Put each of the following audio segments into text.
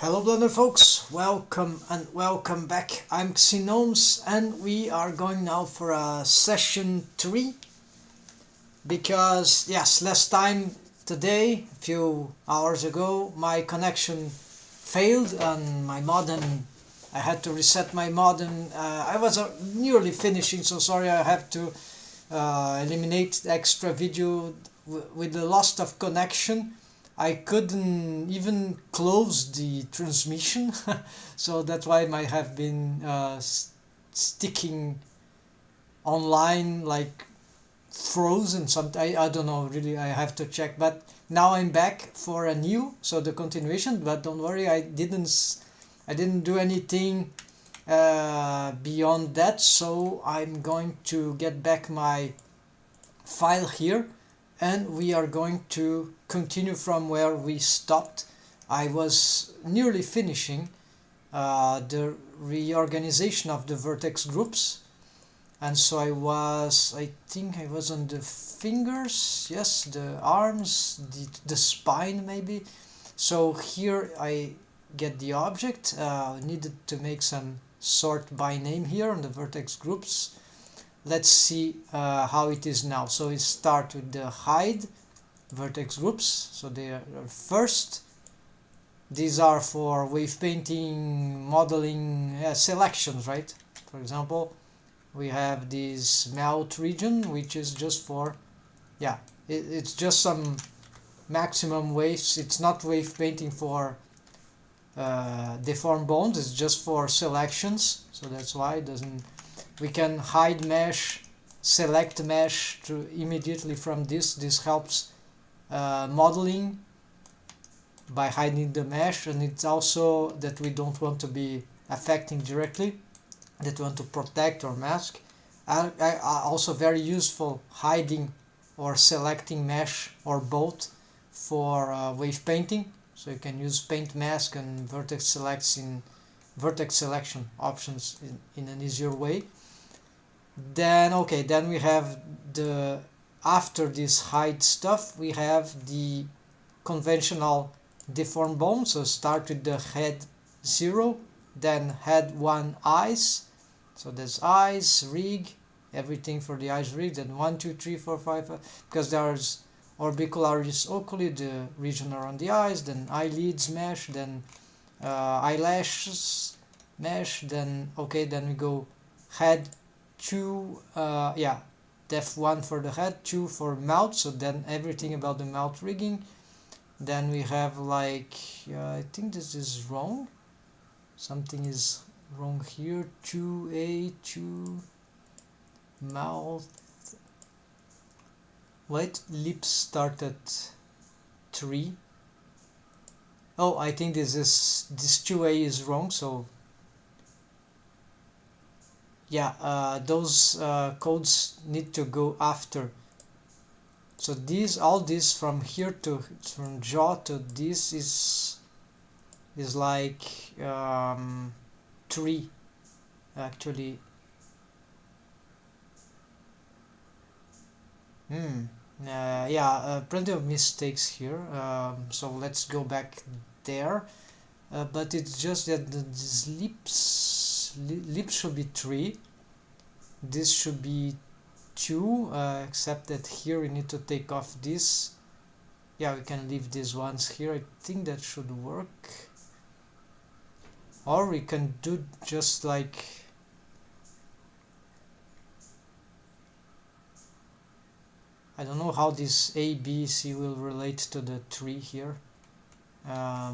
Hello Blender folks, welcome back. I'm Gnomes and we are going now for session 3 because yes, last time today, a few hours ago, my connection failed and my modem, I had to reset my modem. I was nearly finishing, so sorry I have to eliminate the extra video with the loss of connection. I couldn't even close the transmission, so that's why I might have been sticking online like frozen. I don't know really. I have to check. But now I'm back for a new, so the continuation. But don't worry, I didn't do anything beyond that. So I'm going to get back my file here and we are going to continue from where we stopped. I was nearly finishing the reorganization of the vertex groups, and so I think I was on the fingers, yes, the arms, the spine maybe. So here I get the object, needed to make some sort by name here on the vertex groups. Let's see how it is now. So it starts with the hide vertex groups. So they are first. These are for wave painting, modeling, selections, right? For example, we have this melt region, which is just for, it's just some maximum waves. It's not wave painting for deformed bones. It's just for selections. So that's why it doesn't. We can hide mesh, select mesh to immediately from this. This helps modeling by hiding the mesh, and it's also that we don't want to be affecting directly, that we want to protect or mask. Also very useful hiding or selecting mesh or both for wave painting. So you can use paint mask and vertex selects in vertex selection options in an easier way. Then we have the, after this hide stuff, we have the conventional deformed bone. So start with the head 0, then head 1 eyes. So there's eyes, rig, everything for the eyes rig. Then 1, 2, 3, 4, 5, because there's orbicularis oculi, the region around the eyes. Then eyelids mesh. Then eyelashes mesh. Then then we go head 2, def 1 for the head, 2 for mouth, so then everything about the mouth rigging. Then we have like, I think this is wrong, something is wrong here, 2A, 2, mouth, wait, lips start at 3. Oh, I think this 2A is wrong, so those codes need to go after. So all this from here to, from jaw to this is like 3 actually. Plenty of mistakes here. So let's go back there. But it's just that these lips should be 3. This should be 2, except that here we need to take off this. Yeah, we can leave these ones here. I think that should work. Or we can do just like, I don't know how this A, B, C will relate to the 3 here.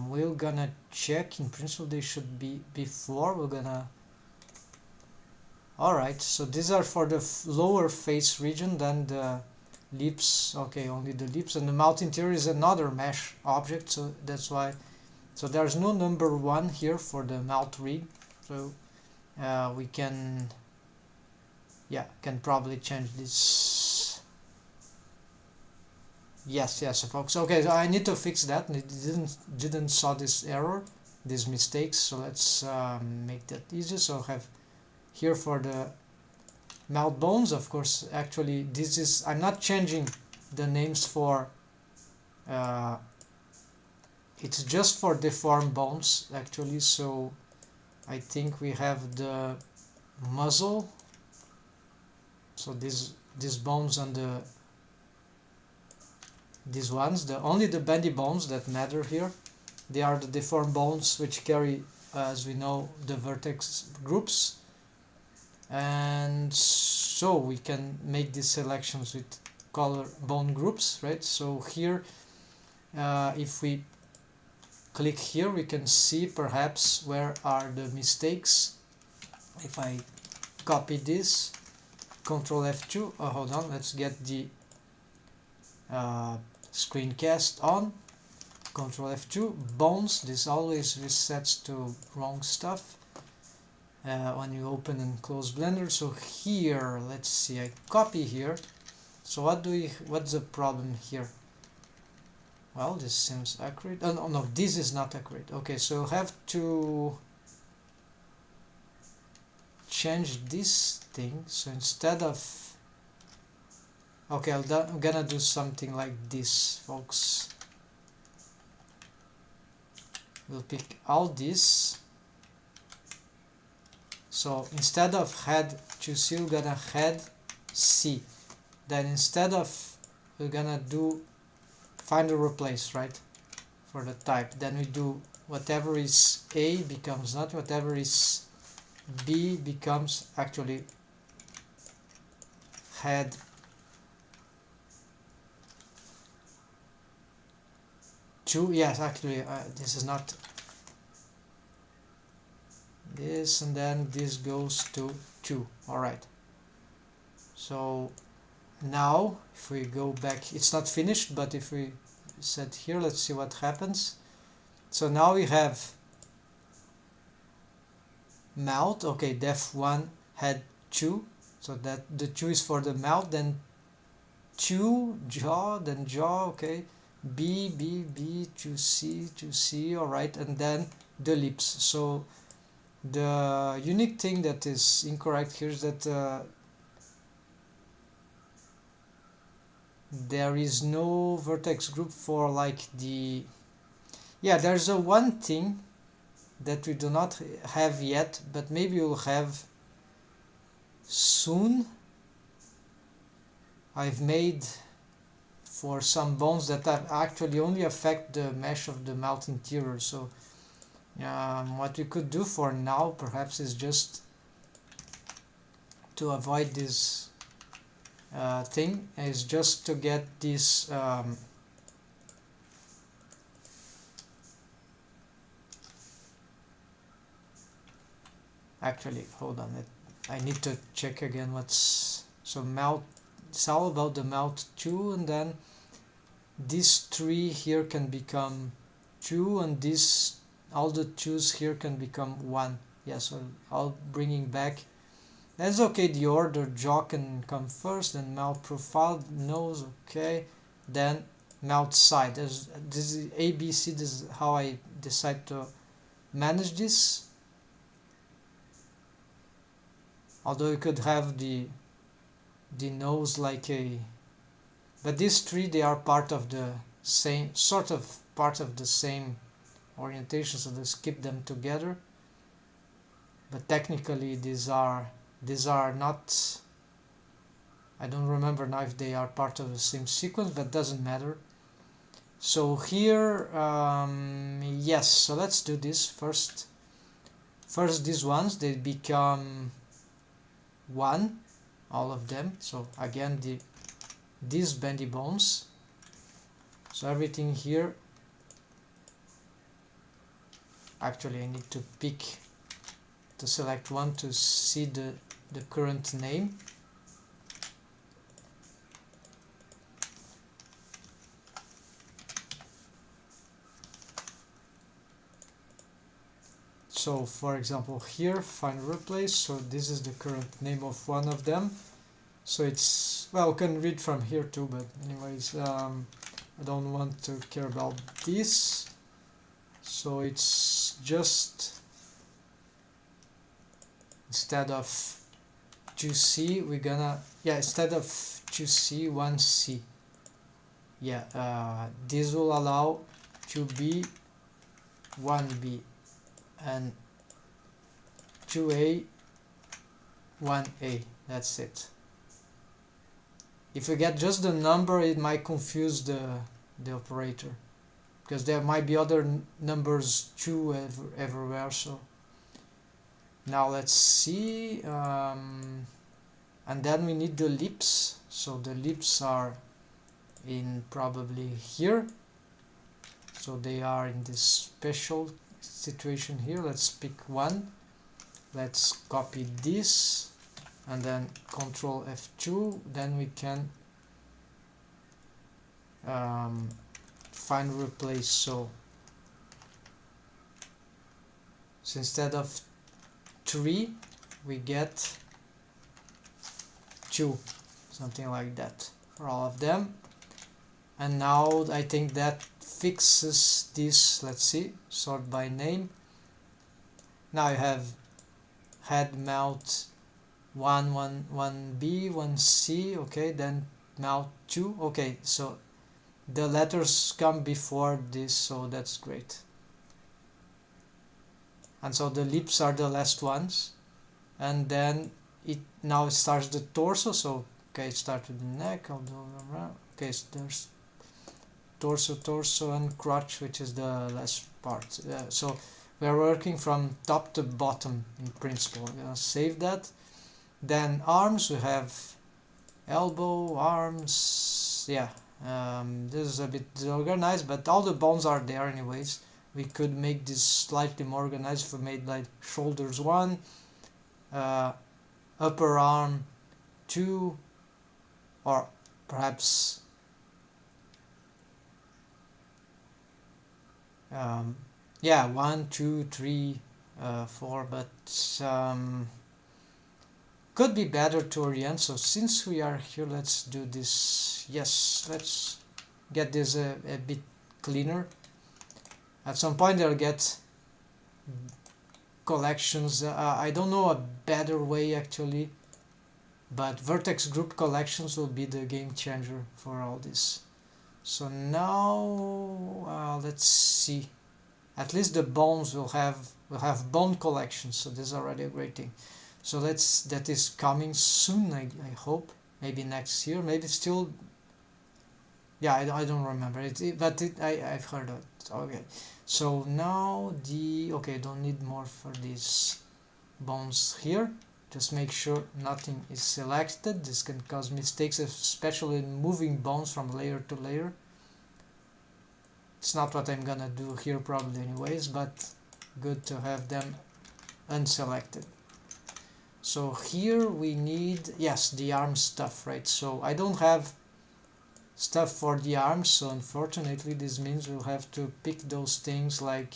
We're gonna check. In principle they should be before. We're gonna, alright, so these are for the lower face region. Then the lips, okay, only the lips, and the mouth interior is another mesh object, so that's why. So there's no number 1 here for the mouth rig, so we can probably change this. Yes folks, okay, so I need to fix that. It didn't saw this error, these mistakes, so let's make that easier. So have here for the mouth bones, of course, actually this is, I'm not changing the names for it's just for deformed bones actually. So I think we have the muzzle, so these bones and these ones, only the bendy bones that matter here. They are the deformed bones which carry, as we know, the vertex groups. And so we can make these selections with color bone groups, right? So here, if we click here, we can see perhaps where are the mistakes. If I copy this, Control F2, hold on, let's get the screencast on. Control F2, bones, this always resets to wrong stuff when you open and close Blender. So here, let's see, I copy here. So what's the problem here? Well, this seems accurate. Oh no, this is not accurate. Okay, so I have to change this thing. So instead of, okay, I'm gonna do something like this, folks. We'll pick all this. So instead of head to C, we're gonna head C. Then instead of, we're gonna do find or replace, right, for the type. Then we do whatever is A becomes not, whatever is B becomes actually head two. Yes, actually this is not this, and then this goes to 2. All right, so now if we go back, it's not finished, but if we set here, let's see what happens. So now we have mouth, okay, def 1 head 2, so that the 2 is for the mouth, then 2 jaw, then jaw, okay, B, B, B, to C, alright, and then the lips. So the unique thing that is incorrect here is that there is no vertex group for like the, yeah, there's a one thing that we do not have yet, but maybe we'll have soon. I've made for some bones that actually only affect the mesh of the mouth interior. So what we could do for now perhaps is just to avoid this thing, is just to get this actually, hold on, I need to check again what's, so mouth, it's all about the mouth 2, and then this 3 here can become 2, and this, all the 2's here can become 1. Yeah, so I'll bringing back, that's okay, the order, jaw can come first, then mouth profile, nose, okay, then mouth side. This is ABC, this is how I decide to manage this. Although you could have the nose like a, but these 3, they are part of the same, sort of part of the same orientation, so let's keep them together. But technically these are not, I don't remember now if they are part of the same sequence, but doesn't matter. So here, yes, so let's do this first. First these ones, they become 1, all of them. So again, these bendy bones, so everything here, actually I need to pick, to select one to see the current name. So for example here, find replace, so this is the current name of one of them. So it's, well, you can read from here too, but anyways, I don't want to care about this. So it's just, instead of 2C, we're gonna, yeah, instead of 2C, 1C. Yeah, this will allow 2B 1B and 2A 1A. That's it. If you get just the number, it might confuse the operator, because there might be other numbers too everywhere. So now let's see, and then we need the leaps. So the leaps are in probably here, so they are in this special situation here. Let's pick one. Let's copy this and then Control F2. Then we can find replace. So instead of 3 we get 2, something like that for all of them. And now I think that fixes this. Let's see, sort by name. Now you have head mount 1B 1C, okay, then mount 2, okay, so the letters come before this, so that's great. And so the lips are the last ones, and then it now starts the torso. So okay, it starts with the neck, I'll do around. Okay, so there's torso and crotch, which is the last part. So we're working from top to bottom in principle. We're gonna save that. Then arms, we have elbow, arms, yeah. This is a bit disorganized, but all the bones are there anyways. We could make this slightly more organized if we made like shoulders 1, upper arm 2, or perhaps yeah, 1, 2, 3, 4, but could be better to orient. So since we are here, let's do this. Yes, let's get this a bit cleaner. At some point I'll get collections. I don't know a better way actually, but vertex group collections will be the game changer for all this. So now let's see. At least the bones will have bone collections, so this is already a great thing. So that is coming soon, I hope. Maybe next year, maybe still. Yeah, I don't remember it, but I've heard of it. Okay, so now okay, don't need more for these bones here. Just make sure nothing is selected. This can cause mistakes, especially in moving bones from layer to layer. It's not what I'm gonna do here probably anyways, but good to have them unselected. So here we need, yes, the arm stuff, right? So I don't have stuff for the arms, so unfortunately this means we'll have to pick those things like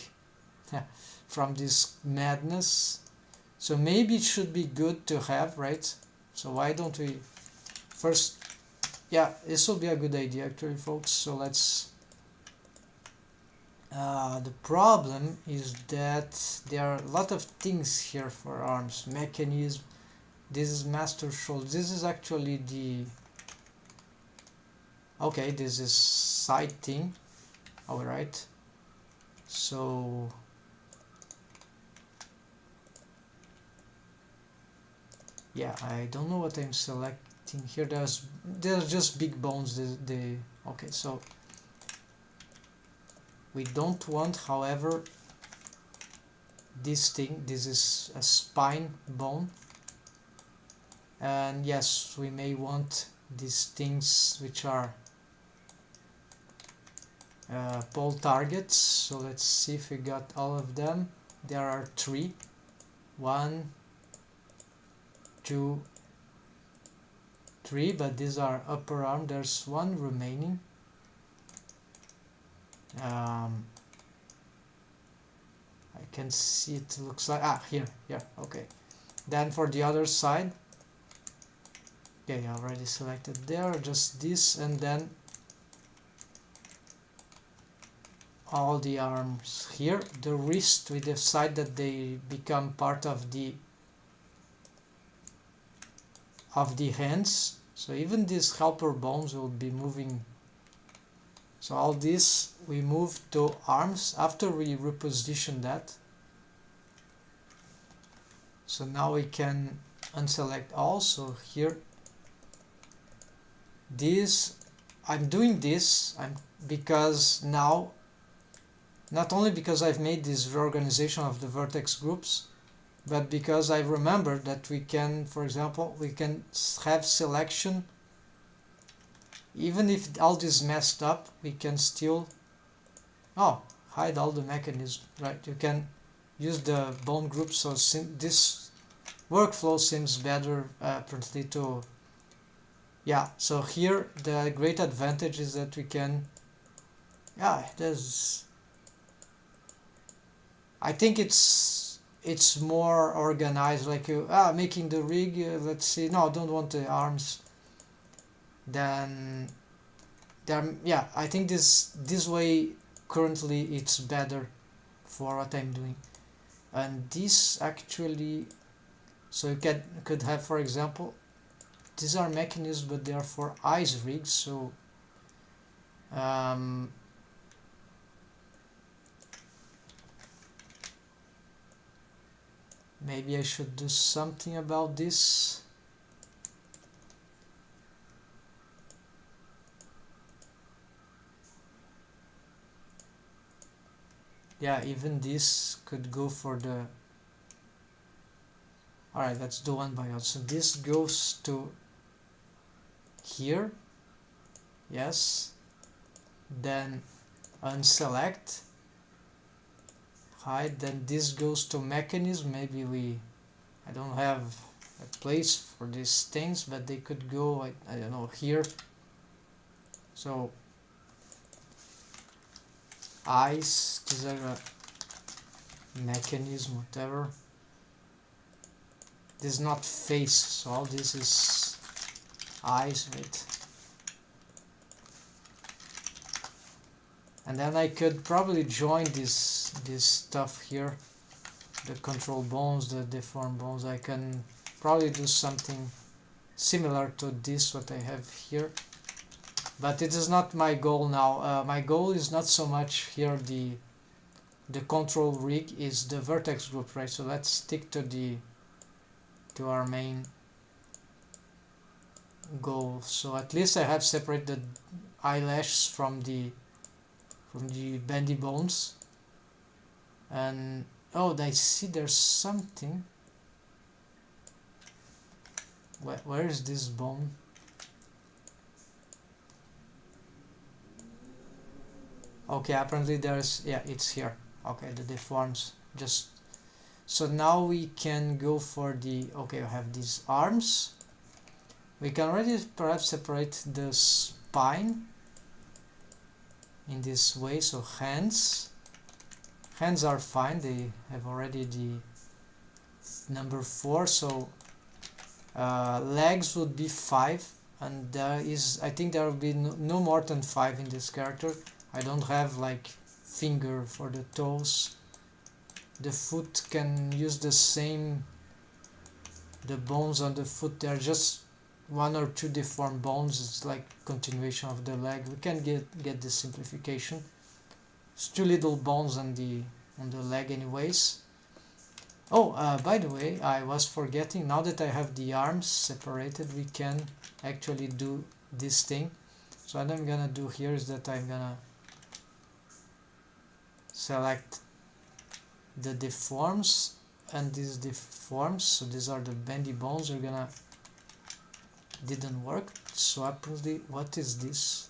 from this madness. So maybe it should be good to have, right? So why don't we first, yeah, this will be a good idea actually, folks. So let's the problem is that there are a lot of things here for arms. Mechanism, this is master shoulder, this is actually the, okay, this is side thing. Alright, so yeah, I don't know what I'm selecting here. There's just big bones. Okay, so we don't want, however, this thing. This is a spine bone, and yes, we may want these things which are pole targets. So let's see if we got all of them. There are 3. 1, 2, 3, but these are upper arm. There's 1 remaining. I can see it looks like, here, okay. Then for the other side, okay, I already selected there, just this, and then all the arms here. The wrist, we decide that they become part of the hands, so even these helper bones will be moving So all this we move to arms after we reposition that. So now we can unselect all. So here, this, I'm doing this because now, not only because I've made this reorganization of the vertex groups, but because I remember that we can, for example, we can have selection. Even if all this messed up, we can still hide all the mechanisms, right? You can use the bone group. So this workflow seems better apparently to, yeah. So here the great advantage is that we can, I think it's more organized, like making the rig. Let's see, no, I don't want the arms. Then I think this way currently it's better for what I'm doing. And this actually, so you could have, for example, these are mechanisms, but they are for eyes rigs. So maybe I should do something about this. Yeah, even this could go for the... Alright, let's do one by one. So this goes to here. Yes. Then unselect. Hide. Then this goes to mechanism. Maybe I don't have a place for these things, but they could go, I don't know, here. So eyes, these are a mechanism, whatever. This is not face, so all this is eyes, right? And then I could probably join this stuff here, the control bones, the deform bones. I can probably do something similar to this what I have here, but it is not my goal now. My goal is not so much here the control rig, is the vertex group, right? So let's stick to our main goal. So at least I have separated eyelashes from the bendy bones. And I see there's something. Where is this bone? Okay, apparently there's, it's here. Okay, the deforms. Just so now we can go for the, okay, I have these arms. We can already perhaps separate the spine in this way. So hands are fine, they have already the number 4. So legs would be 5, and there is, I think there will be no more than 5 in this character. I don't have like finger for the toes. The foot can use the same, the bones on the foot, they're just 1 or 2 deformed bones. It's like continuation of the leg. We can get the simplification. It's 2 little bones on the leg anyways. By the way, I was forgetting, now that I have the arms separated, we can actually do this thing. So what I'm gonna do here is that I'm gonna select the deforms and these deforms. So these are the bendy bones. We're gonna, didn't work. So apparently, what is this?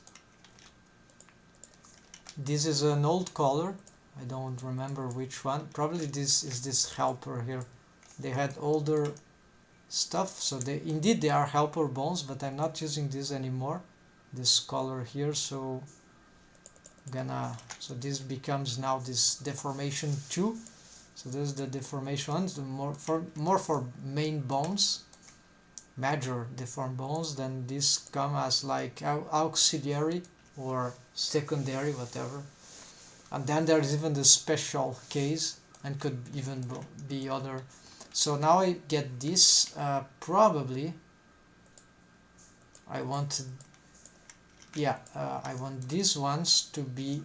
This is an old color. I don't remember which one. Probably this is this helper here. They had older stuff, so they are helper bones, but I'm not using this anymore. This color here, so so this becomes now this deformation 2. So this is the deformation 1, the more for main bones, major deformed bones. Then this come as like auxiliary or secondary, whatever. And then there's even the special case, and could even be other. So now I get this. Probably I want yeah, I want these ones to be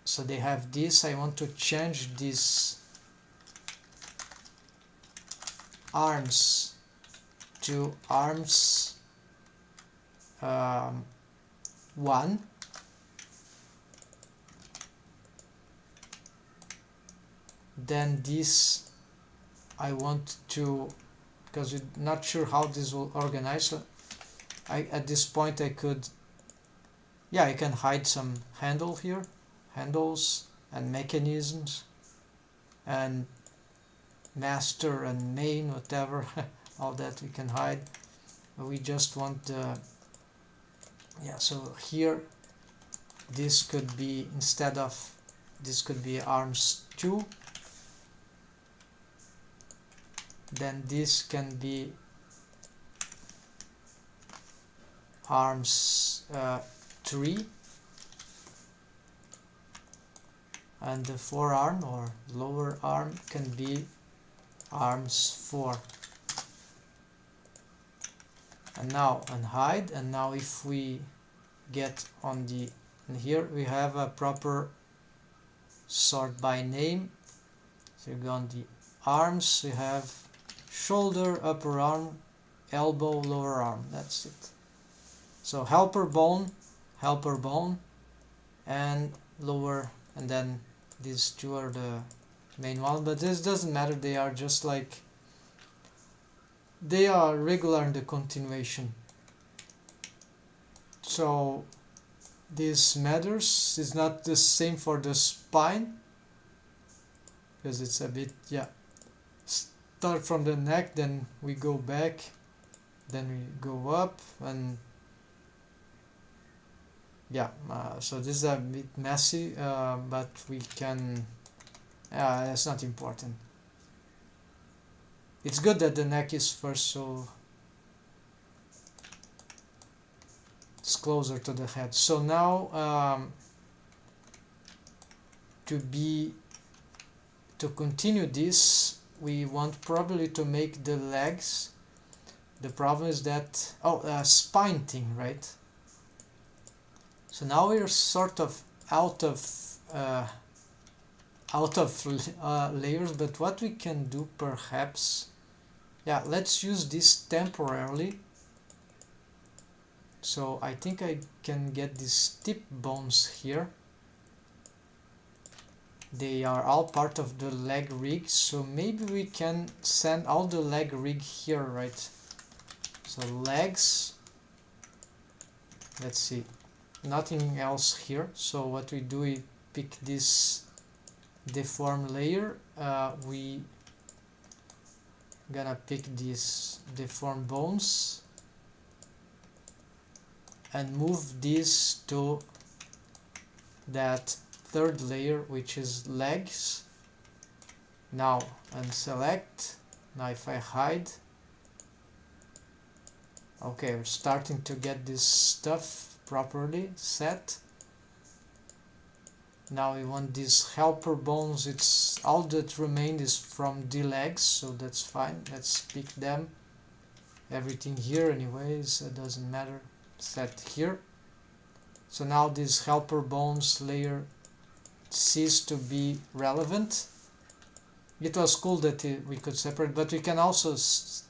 so they have this. I want to change this arms to arms 1. Then this I want to, because we're not sure how this will organize, so at this point I could, yeah, I can hide some handle here, handles and mechanisms and master and main, whatever, all that we can hide. We just want the, yeah, so here this could be, instead of, this could be arms 2, then this can be arms 3, and the forearm or lower arm can be arms 4. And now unhide, and now if we get on the, and here we have a proper sort by name. So you go on the arms, we have shoulder, upper arm, elbow, lower arm, that's it. So helper bone, and lower, and then these two are the main one, but this doesn't matter, they are just like, they are regular in the continuation. So this matters. It's not the same for the spine, because it's a bit, yeah, start from the neck, then we go back, then we go up, and yeah, so this is a bit messy, but we can, it's not important. It's good that the neck is first, so it's closer to the head. So now to continue this, we want probably to make the legs. The problem is that, spine thing, right? So now we're sort of out of layers, but what we can do perhaps, yeah, let's use this temporarily. So I think I can get these tip bones here. They are all part of the leg rig, so maybe we can send all the leg rig here, right? So legs, let's see, nothing else here. So what we do, we pick this deform layer, we gonna pick these deform bones and move this to that third layer, which is legs. Now unselect. Now if I hide, okay, we're starting to get this stuff properly set. Now we want these helper bones. It's all that remained is from the legs, so that's fine. Let's pick them. Everything here anyways, it doesn't matter. Set here. So now this helper bones layer ceased to be relevant. It was cool that we could separate, but we can also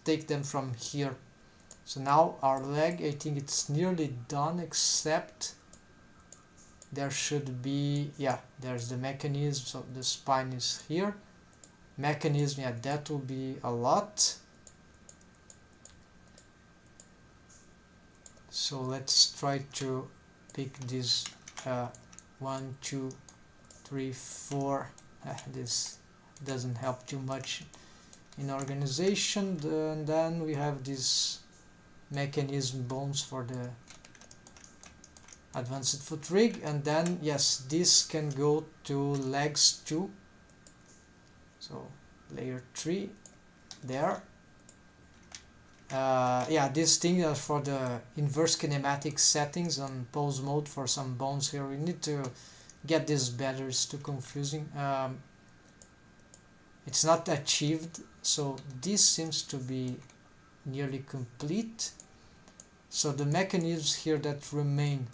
take them from here. So now our leg, I think it's nearly done, except there should be, yeah, there's the mechanism, so the spine is here. Mechanism, yeah, that will be a lot. So let's try to pick this 1, 2, 3, 4. This doesn't help too much in organization. And then we have these mechanism bones for the advanced foot rig, and then yes, this can go to legs 2. So layer 3 there. Yeah, this thing is for the inverse kinematic settings on pose mode for some bones here. We need to get this better, it's too confusing. It's not achieved, so this seems to be nearly complete. So the mechanisms here that remain,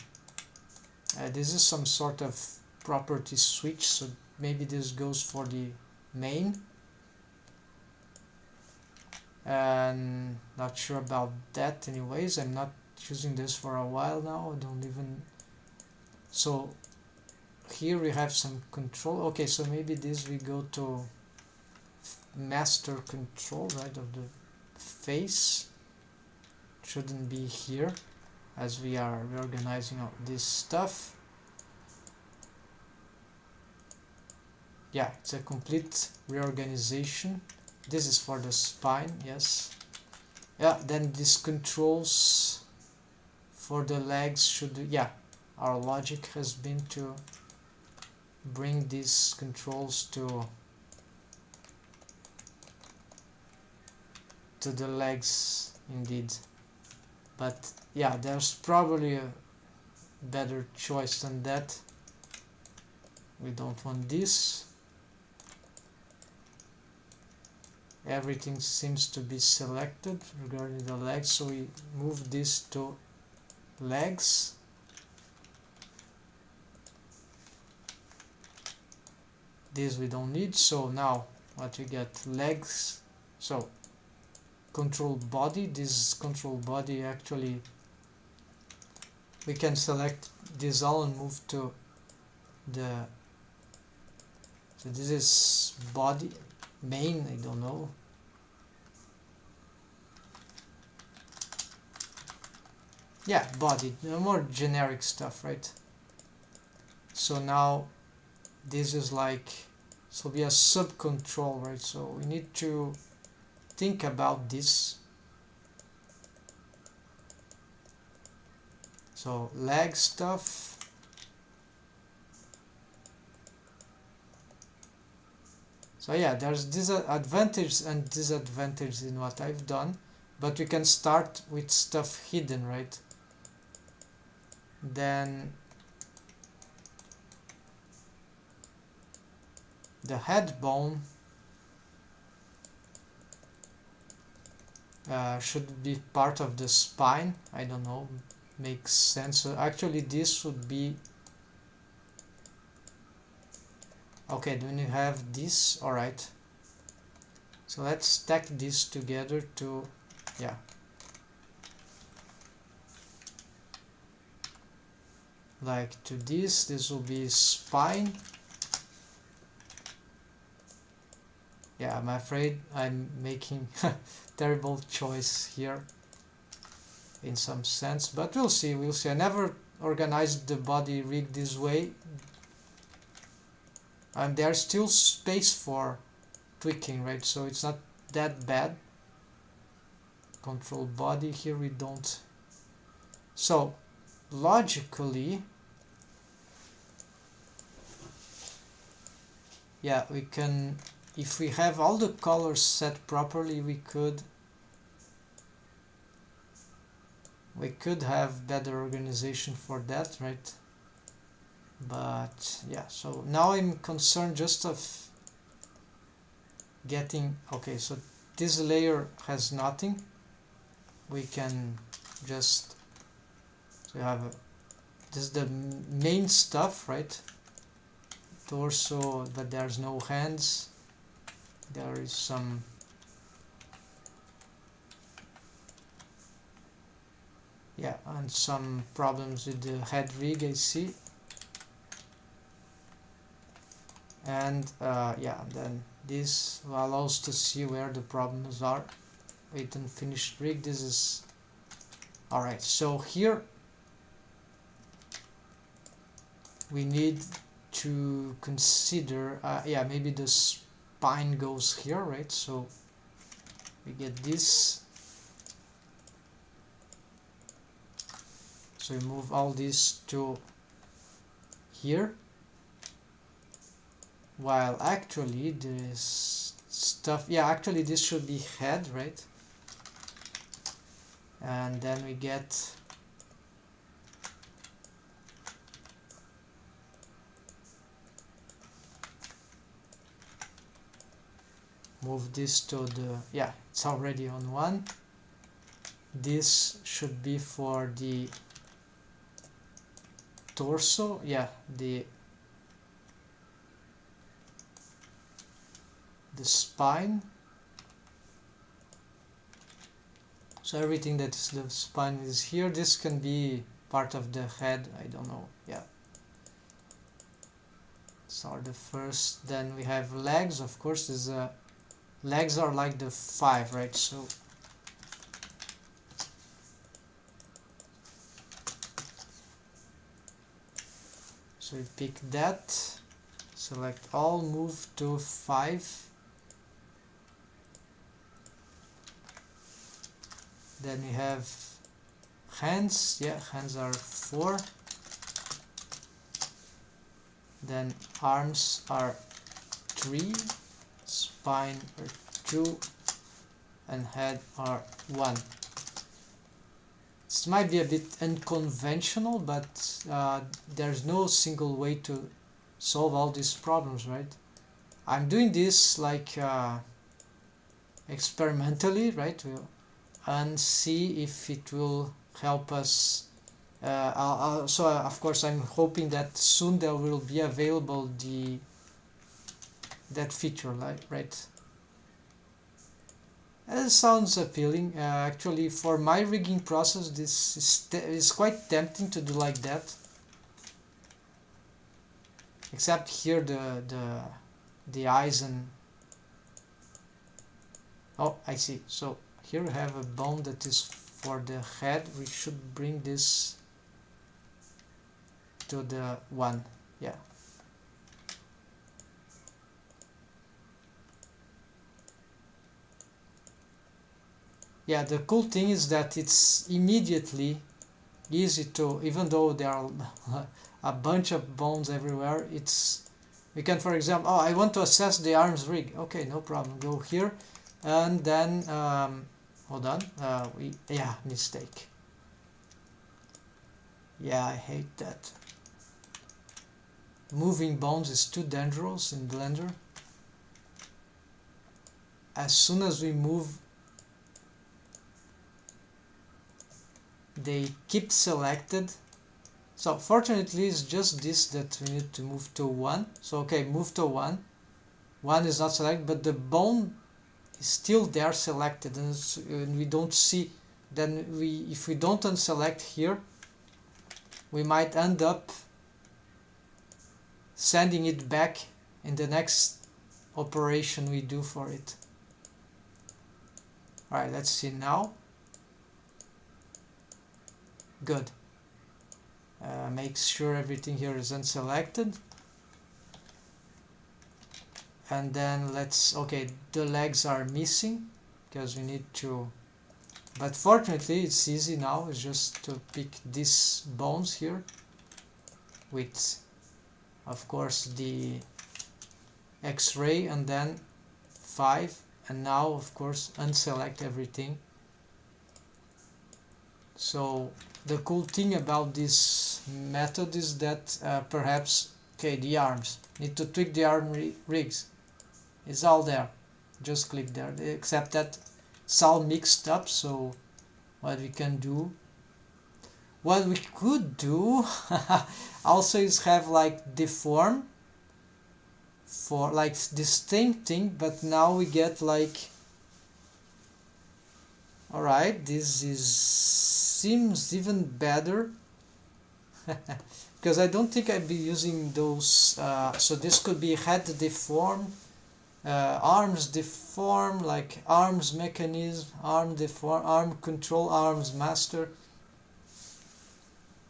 this is some sort of property switch, so maybe this goes for the main, and not sure about that. Anyways, I'm not using this for a while now. I don't even, so here we have some control. Okay, so maybe this we go to master control, right, of the face. Shouldn't be here as we are reorganizing all this stuff. Yeah, it's a complete reorganization. This is for the spine, yes. Yeah, then these controls for the legs should, yeah, our logic has been to bring these controls to the legs indeed. But yeah, there's probably a better choice than that. We don't want this. Everything seems to be selected regarding the legs, so we move this to legs. This we don't need, so now what we get, legs. So control body, this control body, actually we can select this all and move to the, so this is body, main, I don't know. Yeah, body, more generic stuff, right? So now this is like, so we have sub control, right? So we need to think about this. So leg stuff. So yeah, there's disadvantages and disadvantages in what I've done, but we can start with stuff hidden, right? Then the head bone should be part of the spine. I don't know, makes sense. So actually this would be, okay, then you have this, alright. So let's stack this together to, yeah. Like to this will be spine. Yeah, I'm afraid I'm making terrible choice here in some sense, but we'll see, we'll see. I never organized the body rig this way, and there's still space for tweaking, right? So it's not that bad. Control body, here we don't. So logically, yeah, we can, if we have all the colors set properly, we could have better organization for that, right? But yeah, so now I'm concerned just of getting, okay, so this layer has nothing. We can just, so you have a, this is the main stuff, right? Torso, but there's no hands. There is some, yeah, and some problems with the head rig, I see. And yeah, then this allows to see where the problems are. Wait, unfinished rig, this is alright. So here we need to consider, yeah, maybe the spine goes here, right? So we get this. So we move all this to here, while actually this stuff, yeah, actually this should be head, right? And then we get, move this to the, yeah, it's already on one. this should be for the torso, yeah, the spine. So everything that is the spine is here. This can be part of the head, I don't know, yeah. So the first, then we have legs, of course. Is legs are like the 5, right? So we pick that, select all, move to 5. Then we have hands, yeah, hands are 4. Then arms are 3, spine are 2, and head are 1. This might be a bit unconventional, but there's no single way to solve all these problems, right? I'm doing this like experimentally, right? And see if it will help us. So of course I'm hoping that soon there will be available that feature, right? It sounds appealing. Actually, for my rigging process, this is quite tempting to do like that. Except here the eyes and... Oh, I see. So here we have a bone that is for the head. We should bring this to the 1. Yeah. Yeah, the cool thing is that it's immediately easy to, even though there are a bunch of bones everywhere, we can, for example, oh, I want to assess the arms rig. Okay, no problem. Go here, and then hold on. Yeah, mistake. Yeah, I hate that. Moving bones is too dangerous in Blender. As soon as we move, they keep selected. So fortunately it's just this that we need to move to 1. So okay, move to 1. 1 is not selected, but the bone is still there selected, and we don't see. Then if we don't unselect here, we might end up sending it back in the next operation we do for it. Alright, let's see now. Good. Make sure everything here is unselected. And then okay, the legs are missing because we need to, but fortunately it's easy now. It's just to pick these bones here with, of course, the X-ray, and then 5, and now of course unselect everything. So the cool thing about this method is that perhaps, okay, the arms, need to tweak the arm rigs. It's all there. Just click there. Except that it's all mixed up. So what we can do, what we could do also is have like deform for like this same thing, but now we get like, alright, this seems even better. Because I don't think I'd be using those. So this could be head deform, arms deform, like arms mechanism, arm deform, arm control, arms master,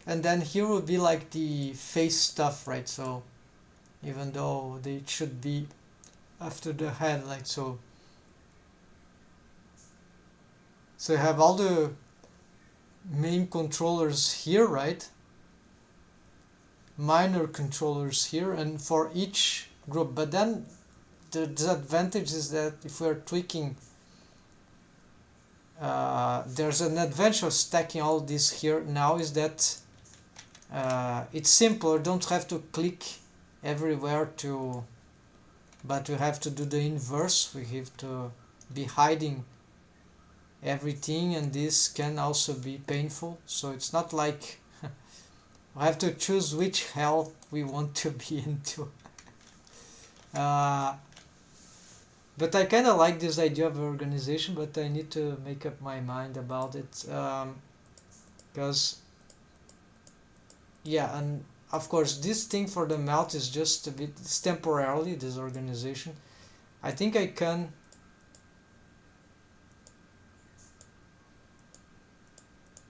and then here will be like the face stuff, right? So even though they should be after the head, like so. So you have all the main controllers here, right? Minor controllers here, and for each group. But then the disadvantage is that if we're tweaking, there's an advantage of stacking all this here now, is that it's simpler. Don't have to click everywhere to, but we have to do the inverse. We have to be hiding everything, and this can also be painful. So it's not like we have to choose which hell we want to be into. But I kind of like this idea of organization, but I need to make up my mind about it, because yeah, and of course this thing for the melt is just a bit, it's temporarily, this organization. I think I can,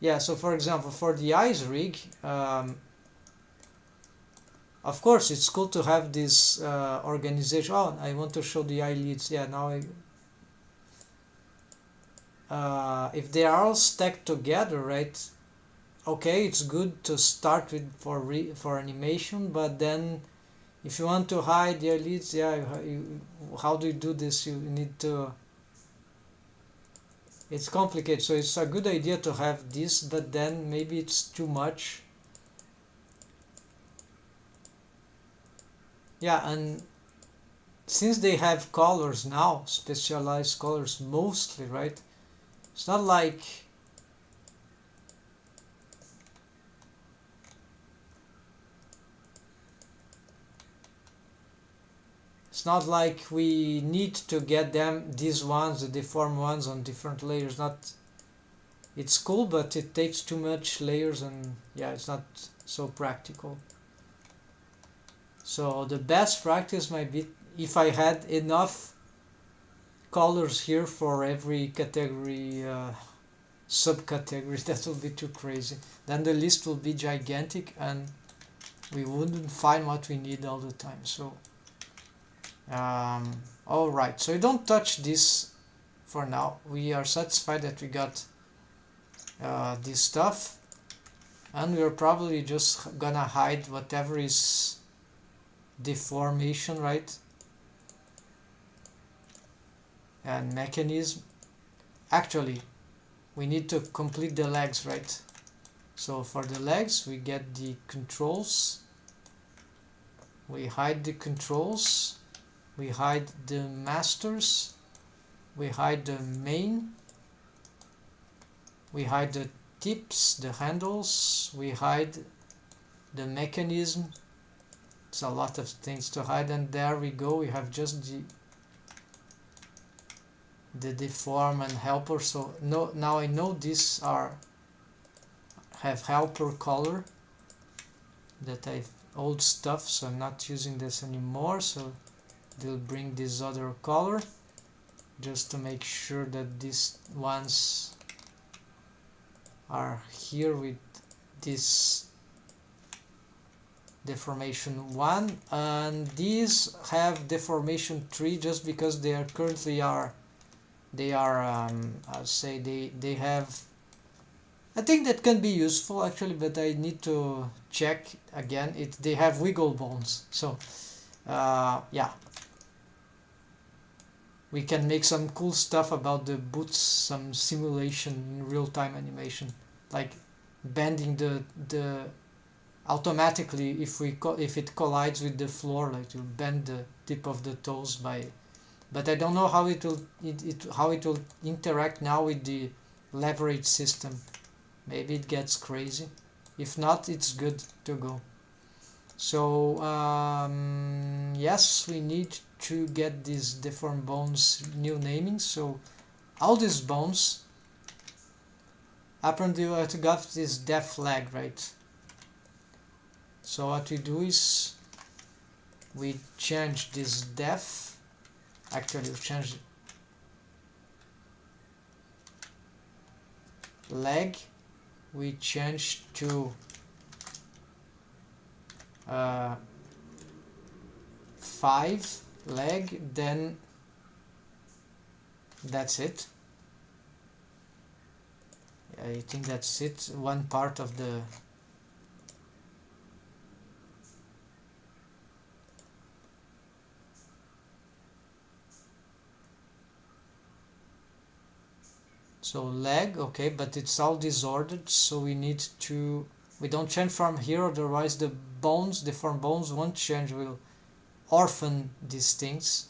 yeah, so for example for the ice rig, of course it's cool to have this organization. Oh, I want to show the eyelids. Yeah, now if they are all stacked together, right? Okay, it's good to start with for animation, but then if you want to hide the eyelids, yeah, how do you do this? You need to. It's complicated, so it's a good idea to have this, but then maybe it's too much. Yeah, and since they have colors now, specialized colors mostly, right? It's not like we need to get them, these ones, the deformed ones, on different layers. Not, it's cool, but it takes too much layers, and yeah, it's not so practical. So the best practice might be if I had enough colors here for every category, subcategory. That would be too crazy. Then the list will be gigantic and we wouldn't find what we need all the time. So all right, so we don't touch this for now. We are satisfied that we got this stuff, and we're probably just gonna hide whatever is deformation, right? And mechanism. Actually, we need to complete the legs, right? So for the legs we get the controls, we hide the controls, we hide the masters, we hide the main, we hide the tips, the handles, we hide the mechanism. It's a lot of things to hide, and there we go, we have just the deform and helper. So no, now I know these have helper color, that I've old stuff, so I'm not using this anymore, so they'll bring this other color just to make sure that these ones are here with this deformation 1, and these have deformation 3 just because they are currently I'll say they have, I think that can be useful actually, but I need to check again. They have wiggle bones, so yeah, we can make some cool stuff about the boots, some simulation in real-time animation, like bending the automatically if it collides with the floor, like to bend the tip of the toes by. But I don't know how it will interact now with the leverage system. Maybe it gets crazy. If not, it's good to go. So yes, we need to get these deformed bones new naming. So all these bones, apparently we have to get this def leg, right? So what we do is we change this def. Actually, we change leg. We change to 5 leg. Then that's it. I think that's it. One part of the. So leg, okay, but it's all disordered, so we don't change from here, otherwise the bones, deformed bones won't change, will orphan these things.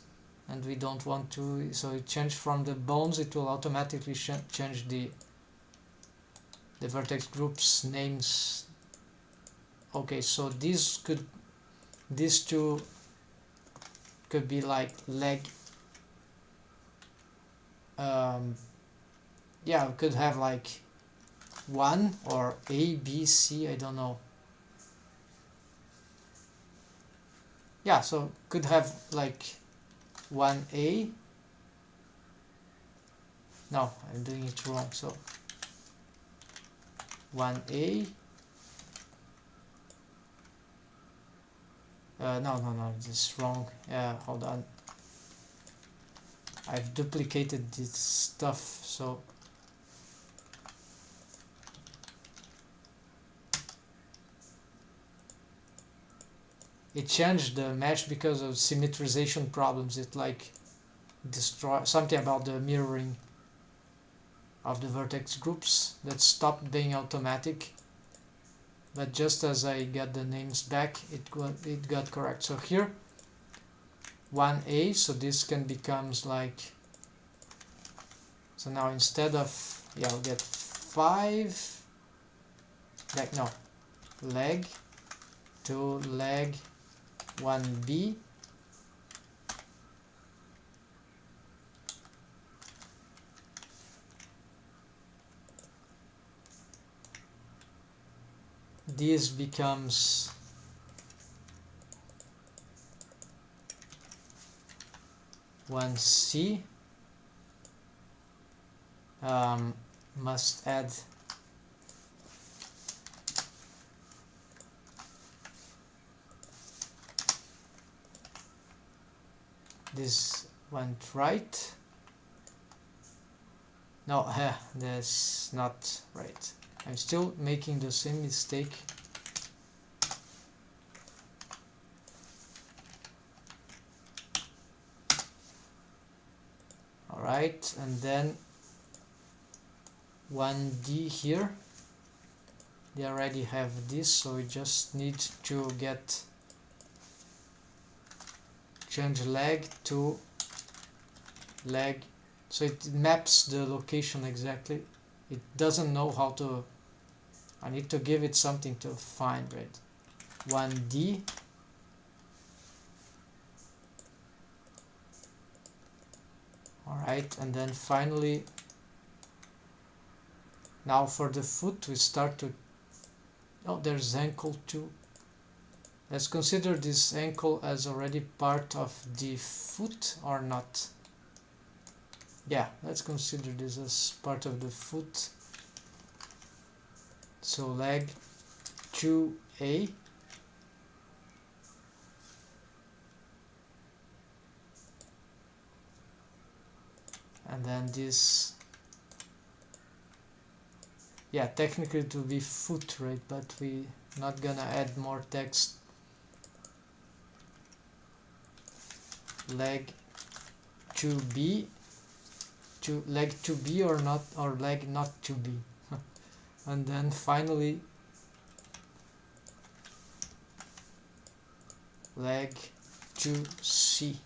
and we don't want to, so it changed from the bones, it will automatically change the vertex groups names. Okay, so these two could be like leg. Yeah, we could have like 1 or A, B, C, I don't know. Yeah, so could have like 1A. No, I'm doing it wrong. So 1A. No, this is wrong. Hold on. I've duplicated this stuff, so it changed the mesh because of symmetrization problems. It like destroy something about the mirroring of the vertex groups that stopped being automatic. But just as I got the names back, it got correct. So here 1A, so this can becomes like, so now instead of, yeah, I'll get 5 leg, no, leg 2 leg 1B, this becomes 1C. Must add this went right. No, that's not right. I'm still making the same mistake. Alright, and then 1D here. They already have this, so we just need to change leg to leg, so it maps the location exactly. It doesn't know how to, I need to give it something to find, right? 1D, alright, and then finally, now for the foot we start to, oh, there's ankle too. Let's consider this ankle as already part of the foot or not. Yeah, let's consider this as part of the foot. So leg 2A. And then this, yeah, technically it will be foot, right? But we not gonna add more text. Leg 2B, leg 2B or not, or leg not 2B. And then finally leg 2C.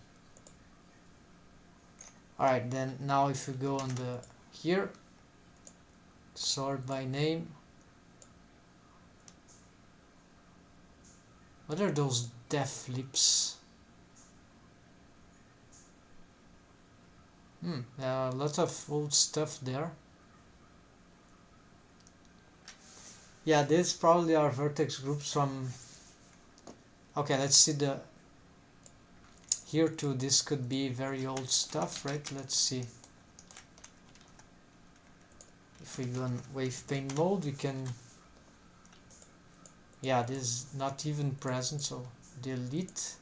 Alright, then now if we go on the here, sort by name, what are those def lips? There are lots of old stuff there. Yeah, these probably are vertex groups from, okay, let's see the, here too, this could be very old stuff, right? Let's see. If we go on wave pane mode, we can, yeah, this is not even present, so delete,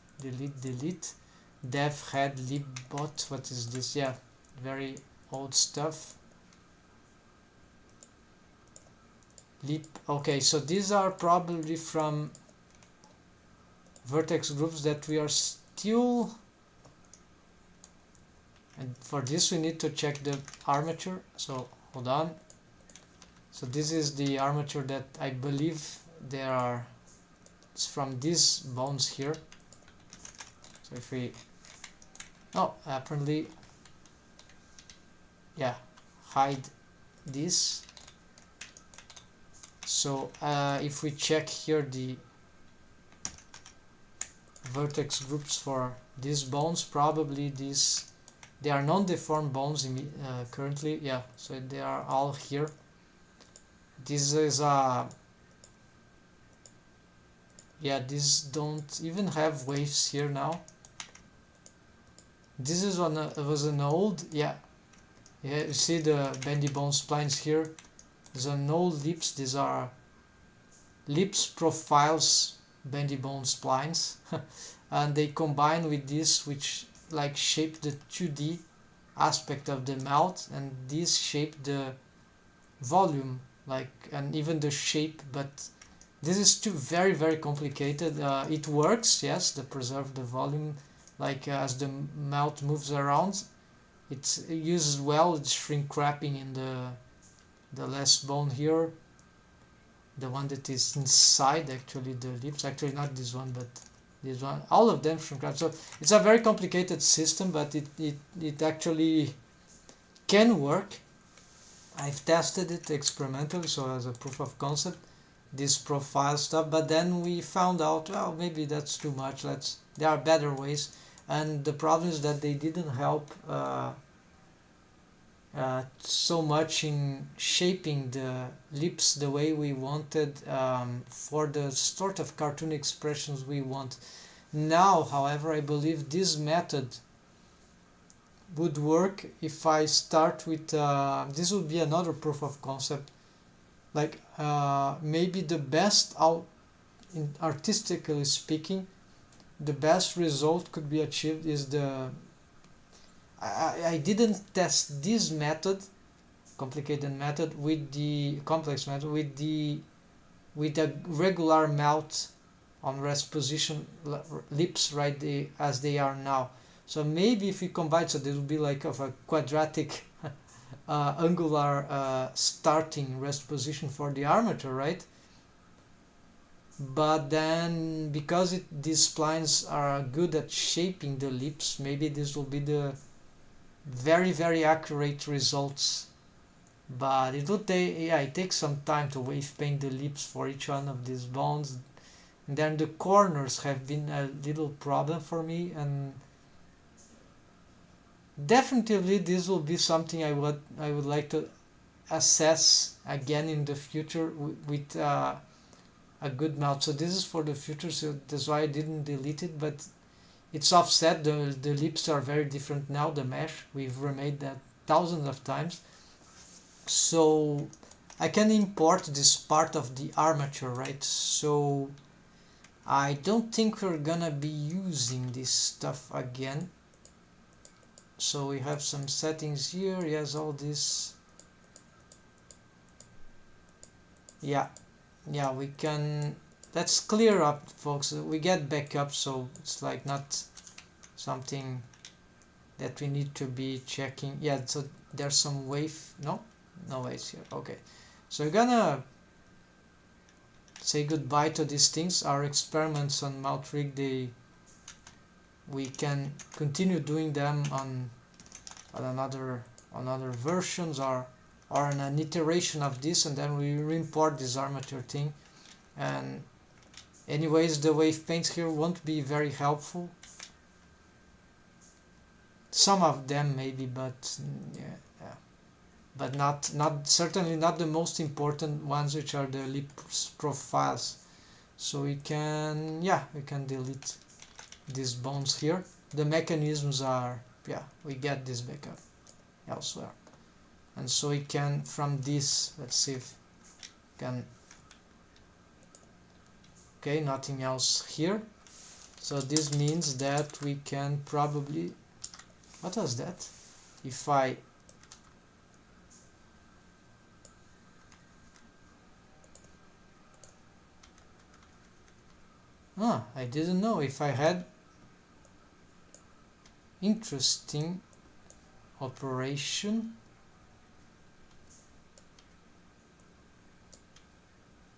dev head lib bot, what is this? Yeah, very old stuff. Lib, okay, so these are probably from vertex groups that we are still, and for this we need to check the armature, so hold on. So this is the armature that I believe there are, it's from these bones here. So if we Oh, apparently, yeah, hide this. So if we check here the vertex groups for these bones, probably these, they are non-deformed bones currently. Yeah, so they are all here. This is a yeah, these don't even have waves here now. This is on was an old, yeah, you see the bendy bone splines here. There's an old lips. These are lips profiles bendy bone splines, and they combine with this, which like shape the 2D aspect of the mouth, and this shape the volume, like, and even the shape. But this is too very complicated. It works, yes, to preserve the volume, like as the mouth moves around. It uses well its shrink wrapping in the last bone here, the one that is inside actually the lips, actually not this one but this one, all of them shrink wrap. So it's a very complicated system, but it actually can work. I've tested it experimentally, so as a proof of concept, this profile stuff, but then we found out, well, maybe that's too much. There are better ways, and the problem is that they didn't help so much in shaping the lips the way we wanted, for the sort of cartoon expressions we want. Now, however, I believe this method would work if I start with, this would be another proof of concept, like maybe the best out, artistically speaking, the best result could be achieved is I didn't test this method, complicated method, with the complex method, with a regular mouth on rest position, lips right as they are now. So maybe if we combine, so this would be like of a quadratic angular starting rest position for the armature, right? But then because these splines are good at shaping the lips, maybe this will be the very accurate results. But it would take, yeah, it takes some time to wave paint the lips for each one of these bones. And then the corners have been a little problem for me, and definitely this will be something I would like to assess again in the future with a good mouth. So this is for the future, so that's why I didn't delete it, but it's offset. The lips are very different now, the mesh, we've remade that thousands of times. So I can import this part of the armature, right? So I don't think we're gonna be using this stuff again. So we have some settings here, yes, all this. Yeah, we can, let's clear up, folks. We get back up, so it's like not something that we need to be checking. Yeah, so there's some wave, no waves here. Okay, so we're gonna say goodbye to these things. Our experiments on mouth rig, we can continue doing them on another versions, or on an iteration of this, and then we re-import this armature thing. And anyways, the wave paints here won't be very helpful. Some of them maybe, but yeah, but not certainly not the most important ones, which are the lips profiles. So we can delete these bones here. The mechanisms are, yeah, we get this back up elsewhere, and so we can, from this, let's see if we can, okay, nothing else here. So this means that we can probably, what was that? If I I didn't know if I had interesting operation.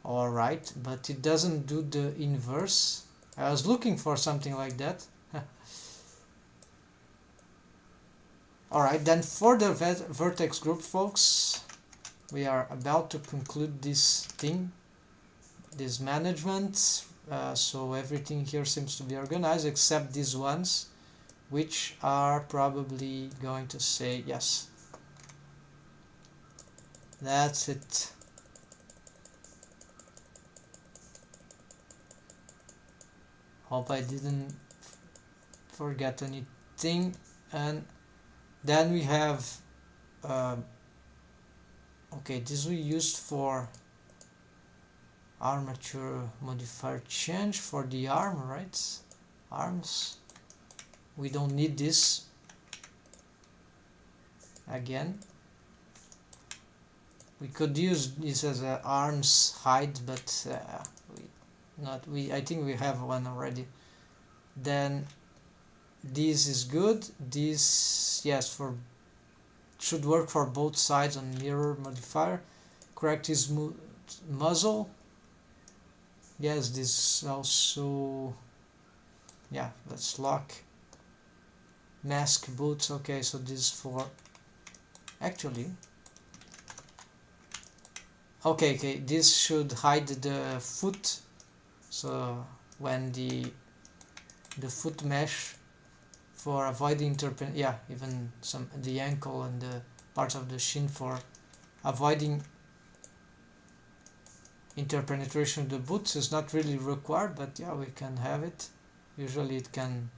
Alright, but it doesn't do the inverse. I was looking for something like that. Alright, then for the vertex group, folks, we are about to conclude this thing, this management. So everything here seems to be organized except these ones, which are probably going to say yes. That's it. Hope I didn't forget anything. And then we have okay, this we used for armature modifier change for the arm, right? Arms, we don't need this again. We could use this as a arms height, but I think we have one already. Then this is good. This, yes, should work for both sides on mirror modifier. Correct his muzzle. Yes, this also, yeah, let's lock. Mask boots, okay, so this for, actually, okay, this should hide the foot, so when the foot mesh, for avoiding yeah, even some the ankle and the parts of the shin, for avoiding interpenetration of the boots is not really required, but yeah, we can have it. Usually it can.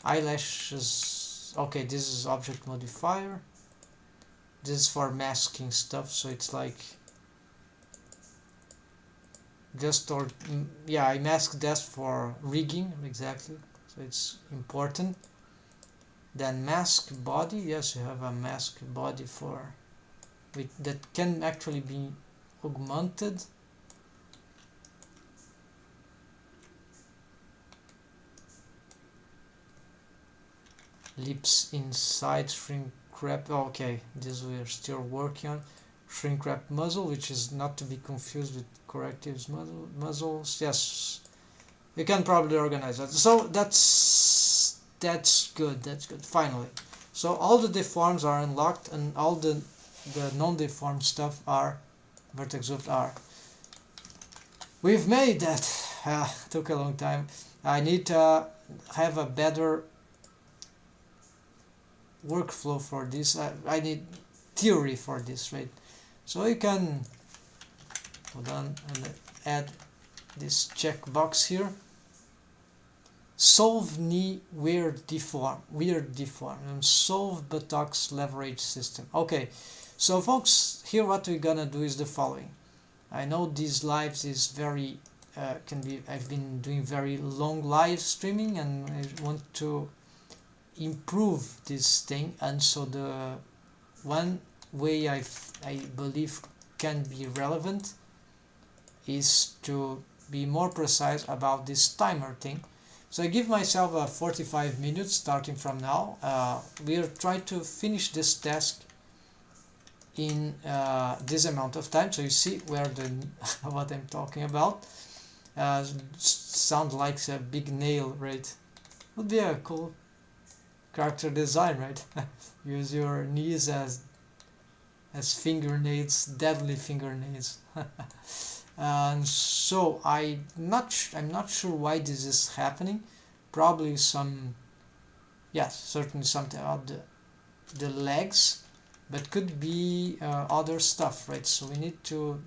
Eyelashes, okay, this is object modifier. This is for masking stuff, so it's like just, or yeah, I mask that for rigging, exactly, so it's important. Then mask body, yes, you have a mask body for that can actually be augmented. Lips inside, shrink wrap, okay, this we are still working on. Shrink wrap muzzle, which is not to be confused with correctives muzzles. Yes, you can probably organize that. So that's good, that's good, finally. So all the deforms are unlocked, and all the non-deformed stuff are vertex group are. We've made that. Took a long time. I need to have a better workflow for this. I need theory for this, right? So you can hold on and add this checkbox here. Solve knee weird deform, and solve buttocks leverage system. Okay, so folks, here what we're gonna do is the following. I know these lives is very I've been doing very long live streaming, and I want to improve this thing, and so the one way I believe can be relevant is to be more precise about this timer thing. So I give myself 45 minutes starting from now. We are trying to finish this task in this amount of time, so you see where the what I'm talking about. Sounds like a big nail, right? Would be a cool character design, right? Use your knees as fingernails, deadly fingernails. And so I'm not sure why this is happening. Probably some, yes, certainly something about the legs, but could be other stuff, right? So we need to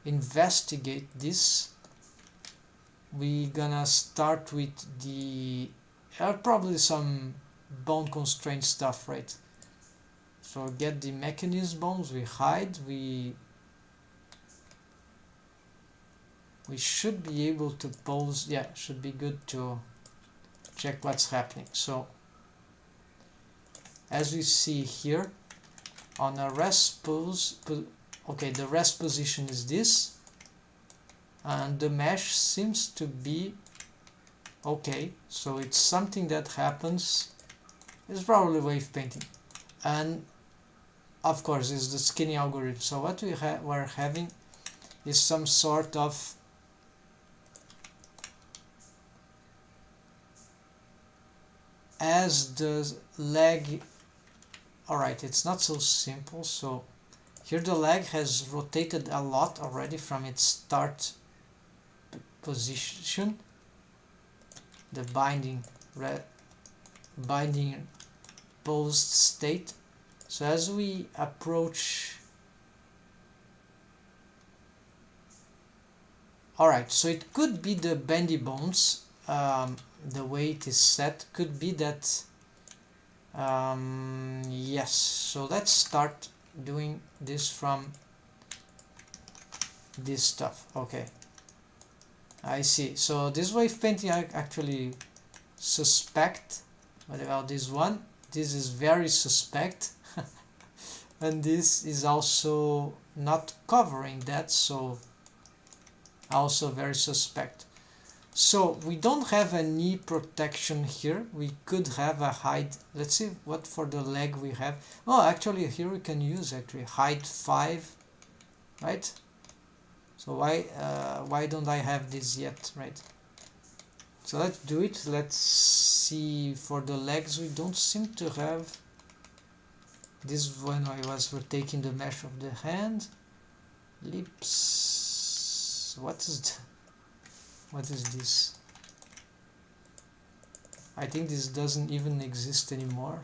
investigate this. We're gonna start with the probably some bone constraint stuff, right? So get the mechanism bones, we hide, we should be able to pose, yeah, should be good to check what's happening. So as we see here on a rest pose, okay, the rest position is this, and the mesh seems to be okay, so it's something that happens. It's probably wave painting, and of course is the skinny algorithm. So what we're having is some sort of as the leg. Alright, it's not so simple. So here the leg has rotated a lot already from its start position. The binding post state. So as we approach. Alright, so it could be the bendy bones. The way it is set could be that. Yes, so let's start doing this from this stuff. Okay, I see. So this wave painting I actually suspect. What about this one? This is very suspect. And this is also not covering that, so also very suspect. So we don't have a knee protection here. We could have a hide. Let's see what for the leg we have. Oh, actually here we can use actually hide 5, right? So why don't I have this yet, right? So let's do it. Let's see for the legs. We don't seem to have this when I was retaking the mesh of the hand. Lips. What is this? I think this doesn't even exist anymore.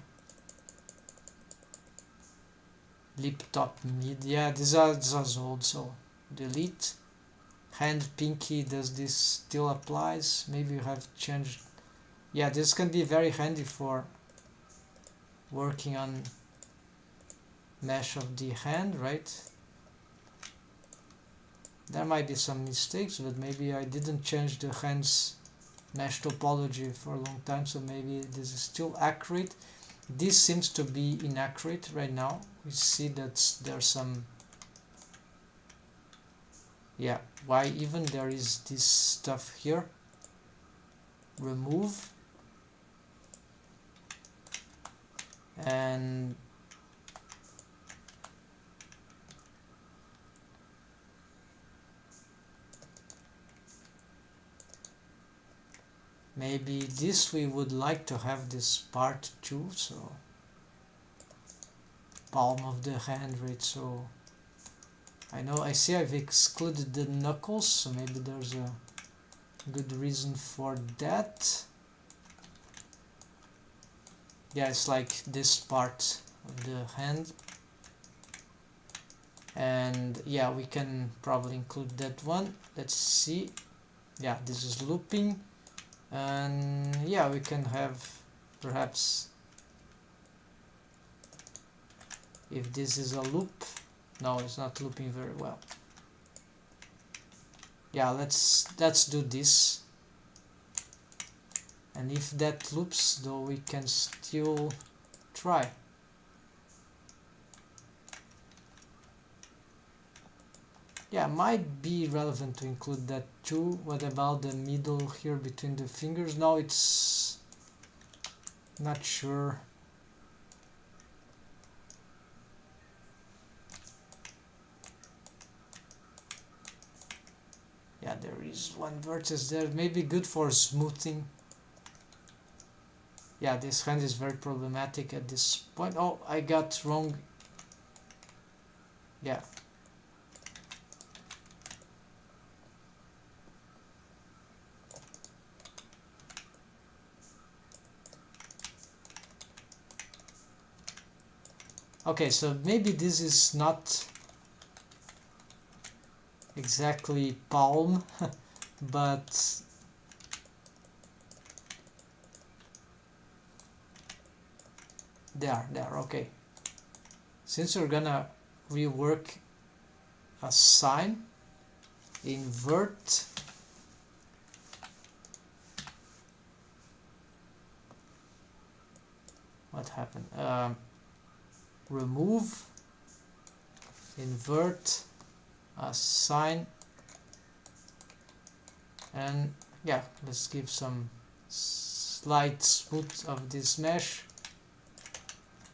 Lip top mid. Yeah, these are old, so delete. Hand pinky, does this still applies? Maybe you have changed. Yeah, this can be very handy for working on mesh of the hand, right? There might be some mistakes, but maybe I didn't change the hands mesh topology for a long time, so maybe this is still accurate. This seems to be inaccurate right now. We see that there's some, yeah, why even there is this stuff here. Remove. And maybe this we would like to have this part too, so palm of the hand, right? So I see I've excluded the knuckles, so maybe there's a good reason for that. Yeah, it's like this part of the hand. And yeah, we can probably include that one. Let's see. Yeah, this is looping. And yeah, we can have perhaps, if this is a loop. No, it's not looping very well. Yeah, let's do this. And if that loops, though, we can still try. Yeah, might be relevant to include that too. What about the middle here between the fingers? No, it's not sure. Yeah, there is one vertex there. Maybe good for smoothing. Yeah, this hand is very problematic at this point. Oh, I got wrong. Yeah. Okay, so maybe this is not exactly palm, but there, okay. Since we're gonna rework a sign, invert, what happened? Remove, invert, assign, and yeah, let's give some slight smooth of this mesh.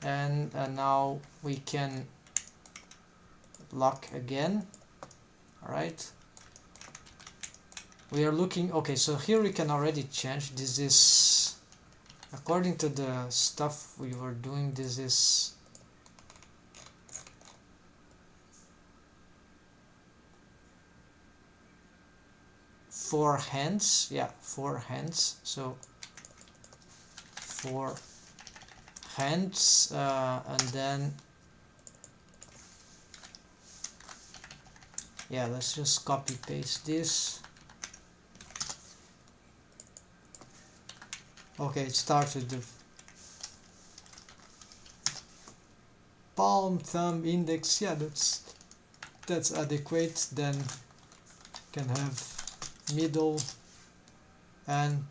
And now we can lock again. All right, we are looking. Okay, so here we can already change. This is according to the stuff we were doing, this is four hands. Yeah, four hands. So 4 hands, and then yeah, let's just copy paste this. Okay, it started the palm, thumb, index. Yeah, that's adequate. Then can have middle and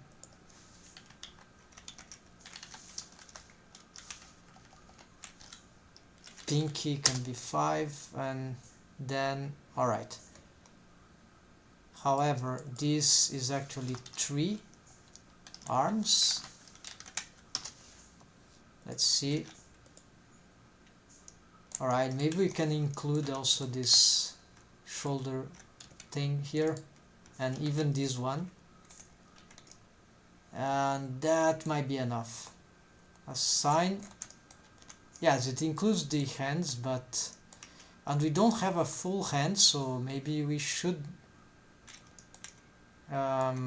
pinky can be 5, and then alright. However, this is actually 3 arms. Let's see. Alright, maybe we can include also this shoulder thing here, and even this one, and that might be enough. Assign. Yes, it includes the hands, but and we don't have a full hand, so maybe we should yeah,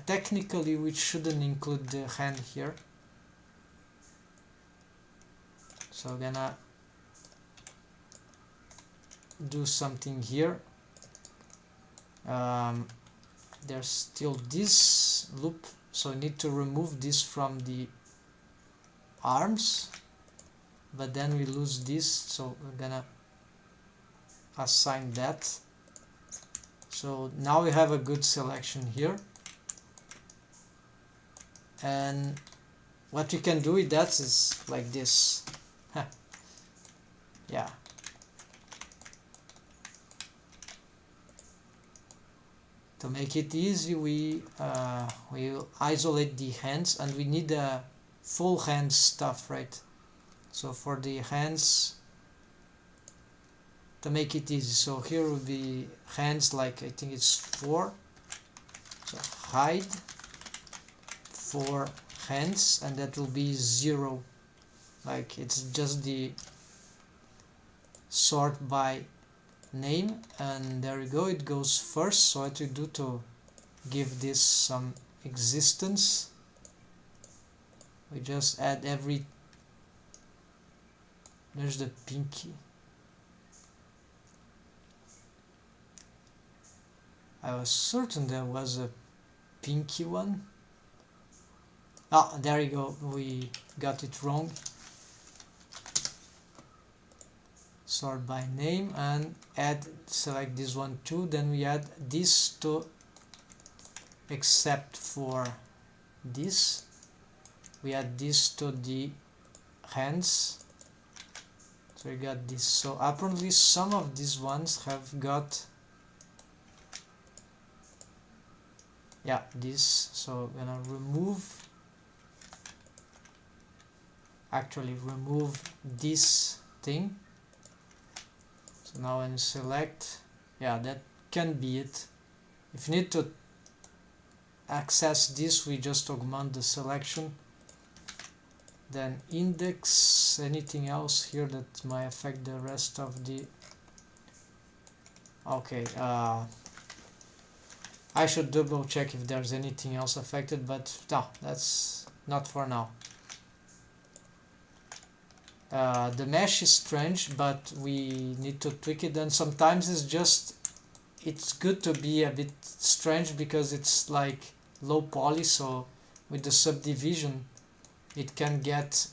technically we shouldn't include the hand here. So I'm gonna do something here. There's still this loop, so I need to remove this from the arms, but then we lose this, so we're gonna assign that. So now we have a good selection here, and what we can do with that is like this. Yeah, to make it easy, we isolate the hands, and we need a full hand stuff, right? So for the hands, to make it easy, so here will be hands, like I think it's 4. So hide 4 hands, and that will be 0. Like it's just the sort by name, and there we go, it goes first. So what we do to give this some existence, we just add every, there's the pinky. I was certain there was a pinky one. Ah, there you go, we got it wrong. Sort by name, and add, select this one too, then we add this to, except for this, we add this to the hands. So we got this. So apparently some of these ones have got, yeah, this. So I'm gonna remove, actually remove this thing. So now when you select, yeah, that can be it. If you need to access this, we just augment the selection. Then index, anything else here that might affect the rest of the, okay, I should double check if there's anything else affected, but no, that's not for now. The mesh is strange, but we need to tweak it, and sometimes it's good to be a bit strange because it's like low poly, so with the subdivision it can get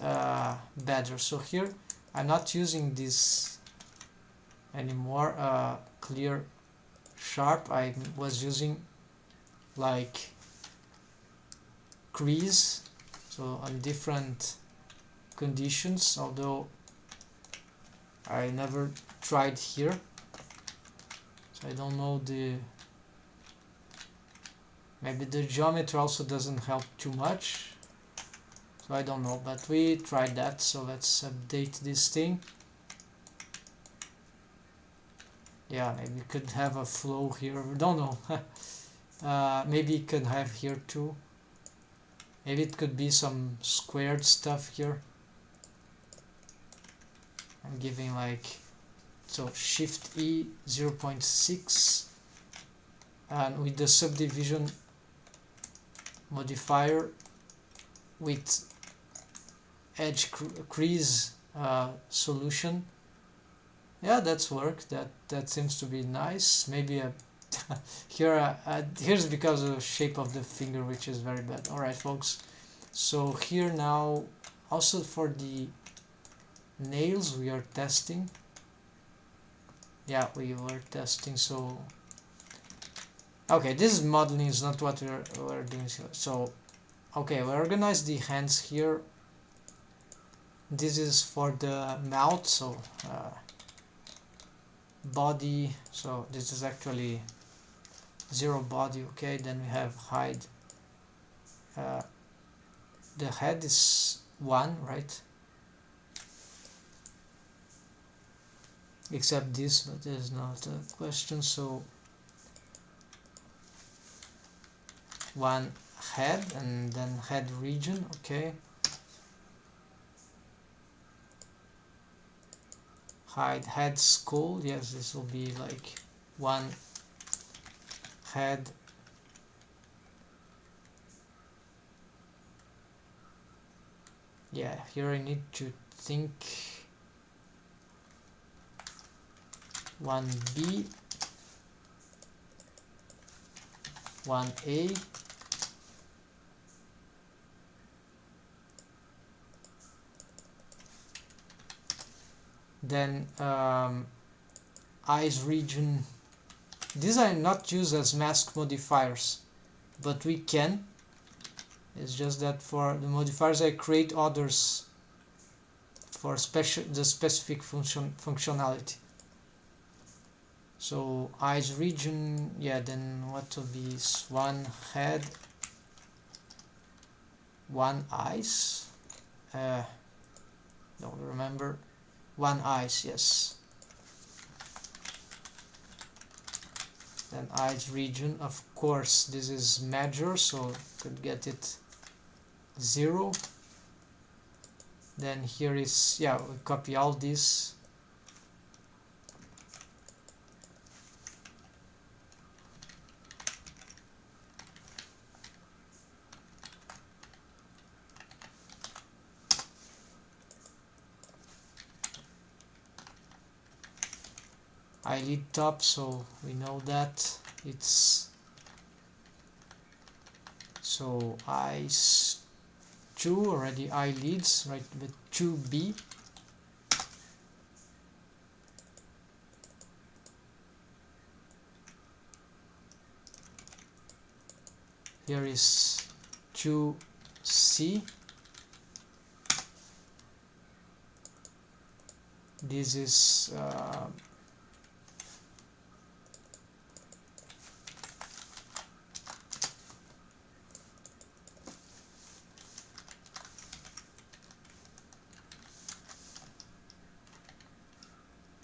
better. So here I'm not using this anymore, clear sharp. I was using like crease, so on different conditions, although I never tried here, so I don't know maybe the geometry also doesn't help too much, so I don't know, but we tried that. So let's update this thing. Yeah, maybe we could have a flow here, we don't know. Maybe you can have here too. Maybe it could be some squared stuff here. I'm giving like, so Shift E 0.6, and with the subdivision modifier with edge crease solution. Yeah, that's work. That seems to be nice. Maybe a here here's because of the shape of the finger, which is very bad. All right, folks. So here now, also for the nails, we are testing. Yeah, we were testing. So okay, this is modeling, is not what we're doing here. So okay, we organize the hands here. This is for the mouth, so body, so this is actually 0 body. Okay, then we have hide. The head is 1, right? Except this, but there's not a question. So 1 head, and then head region. Okay, hide head skull. Yes, this will be like 1 head. Yeah, here I need to think 1B, 1A, then eyes region. These are not used as mask modifiers, but we can. It's just that for the modifiers I create others for the specific functionality. So eyes region, yeah, then what will be 1 head, 1 eyes, don't remember, 1 eyes, yes. Then eyes region, of course this is major, so could get it 0. Then here is, yeah, we copy all this. Eyelid top, so we know that it's, so eyes 2 already, eyelids, right, with 2B. Here is 2C. This is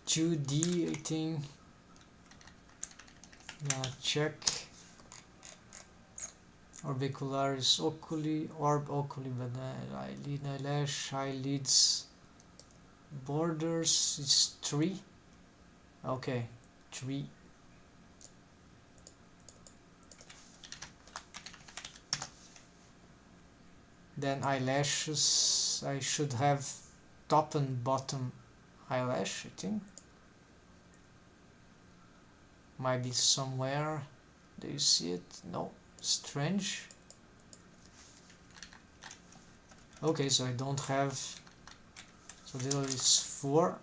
2D, I think. Yeah, check. Orbicularis oculi, orb oculi, but eyelid, eyelash, eyelids, borders is 3. Okay, 3. Then eyelashes, I should have top and bottom eyelash, I think. Might be somewhere. Do you see it? No. Strange. Okay, so I don't have, so this is 4.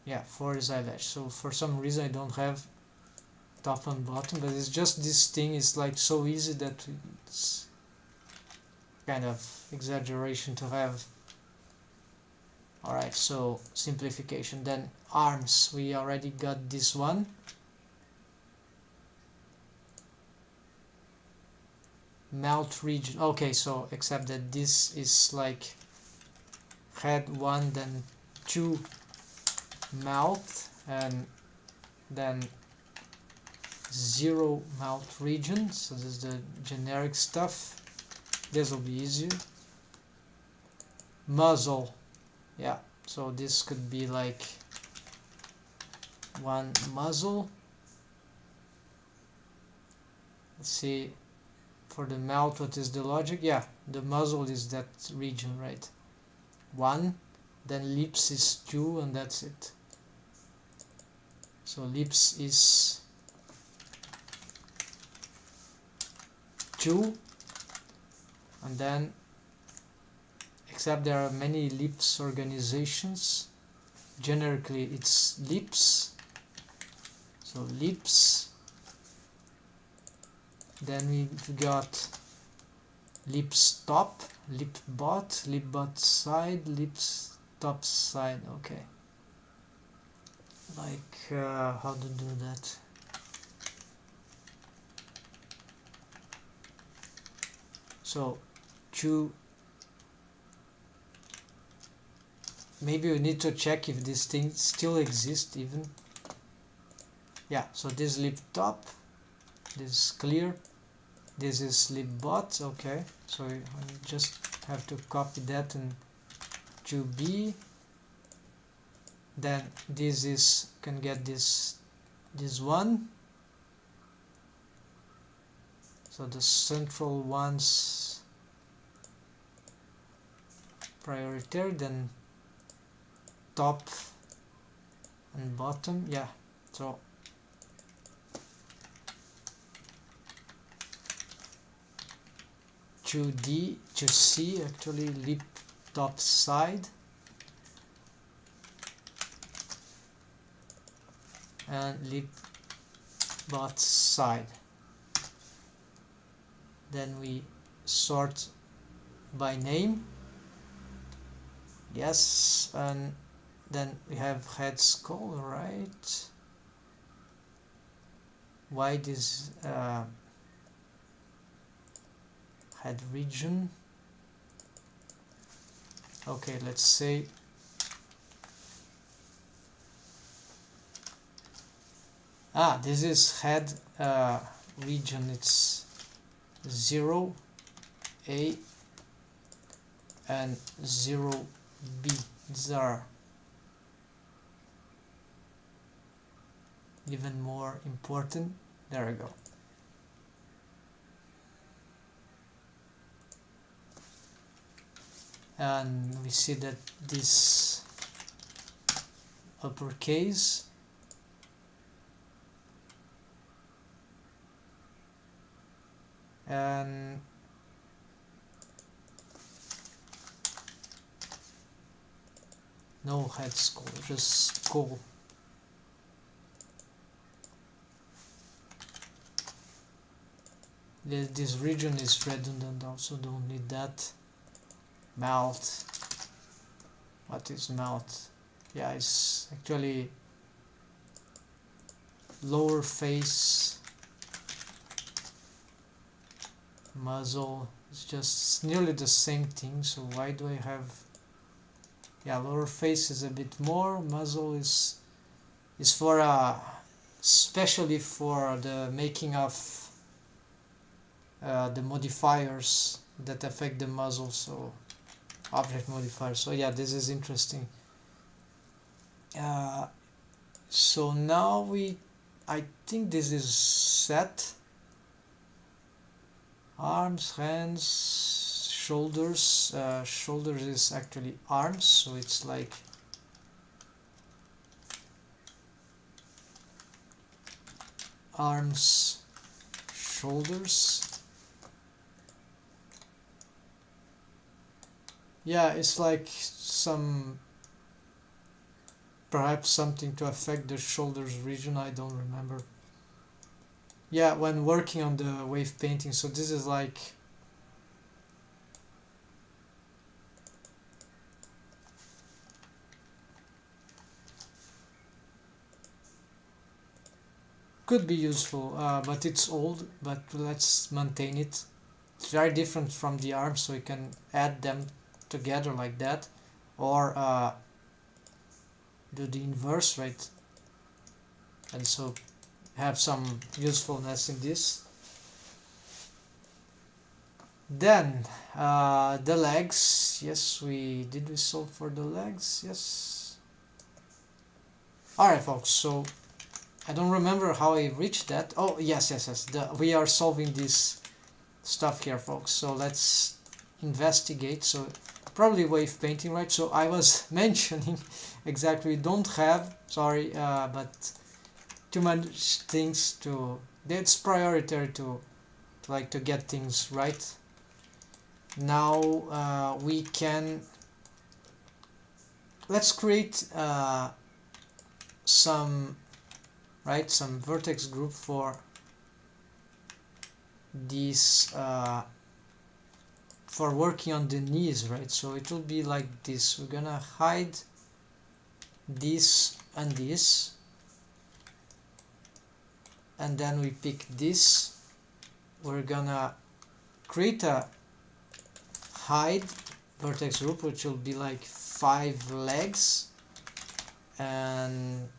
Yeah, 4 is eyelash. So for some reason I don't have top and bottom, but it's just this thing is like so easy that it's kind of exaggeration to have. Alright, so simplification. Then arms, we already got this one. Mouth region, okay, so except that this is like head 1, then 2 mouth and then 0 mouth region. So this is the generic stuff. This will be easier. Muzzle, yeah, so this could be like one muzzle. Let's see, for the mouth, what is the logic? Yeah, the muzzle is that region, right? 1, then lips is 2, and that's it. So lips is 2, and then, except there are many lips organizations, generically it's lips, so lips, then we've got lips top, lip bot side, lips top side. Okay, like how to do that? So maybe we need to check if this thing still exists even. Yeah, so this lip top, this is clear, this is lip bot. Okay, so I just have to copy that and to B. Then this is, can get this one. So the central ones priority, then top and bottom. Yeah, so to D to C, actually lip top side and lip bot side. Then we sort by name. Yes, and then we have head skull, right? Why this head region? Okay, let's say this is head region. It's 0 A and 0 B. These are even more important. There we go. And we see that this uppercase and no head skull, just skull. This region is redundant, also don't need that. Mouth. What is mouth? Yeah, it's actually lower face. Muzzle. It's just nearly the same thing, so why do I have... Yeah, lower face is a bit more. Muzzle is for especially for the making of the modifiers that affect the muzzle, so object modifiers. So yeah, this is interesting. So now I think this is set. Arms, hands, shoulders. Shoulders is actually arms, so it's like arms, shoulders. Yeah, it's like perhaps something to affect the shoulders region, I don't remember. Yeah, when working on the wave painting, so this is like could be useful, but it's old, but let's maintain it. It's very different from the arms, so you can add them together like that, or do the inverse, right? And so have some usefulness in this. Then the legs, yes, we solve for the legs, yes. Alright folks, so I don't remember how I reached that. Oh yes, we are solving this stuff here folks, so let's investigate. So probably wave painting, right? So I was mentioning exactly, don't have, sorry, but too much things to, it's priority to get things right. Now we can, let's create some vertex group for these for working on the knees, right? So it will be like this. We're gonna hide this and this, and then we pick this. We're gonna create a hide vertex group which will be like 5 legs, and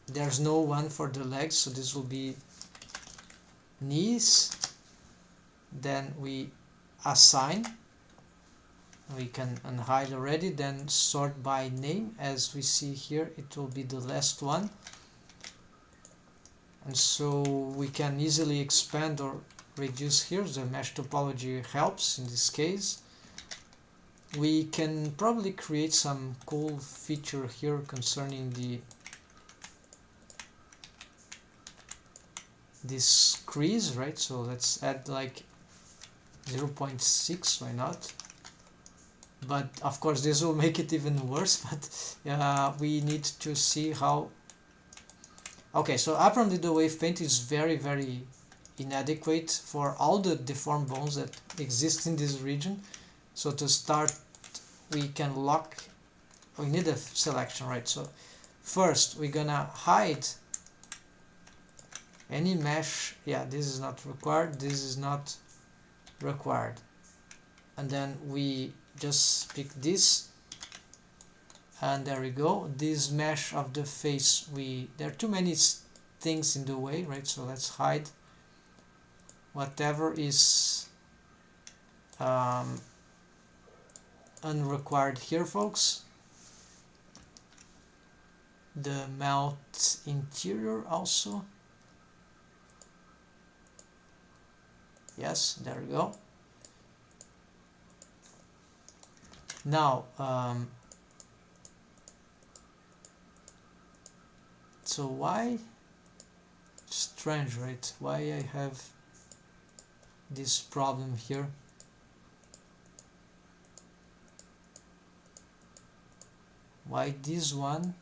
there's no one for the legs, so this will be knees. Then we assign, we can unhide already, then sort by name. As we see here, it will be the last one, and so we can easily expand or reduce here. The mesh topology helps in this case. We can probably create some cool feature here concerning this crease, right? So let's add like 0.6, why not? But of course this will make it even worse, but we need to see how. Okay, so apparently the wave paint is very inadequate for all the deformed bones that exist in this region. So to start, we can lock, we need a selection, right? So first we're gonna hide any mesh. Yeah, this is not required, this is not required, and then we just pick this, and there we go. This mesh of the face, there are too many things in the way, right? So let's hide whatever is unrequired here, folks. The mouth interior also, yes, there we go. Now so why, strange, right? Why I have this problem here? Why this one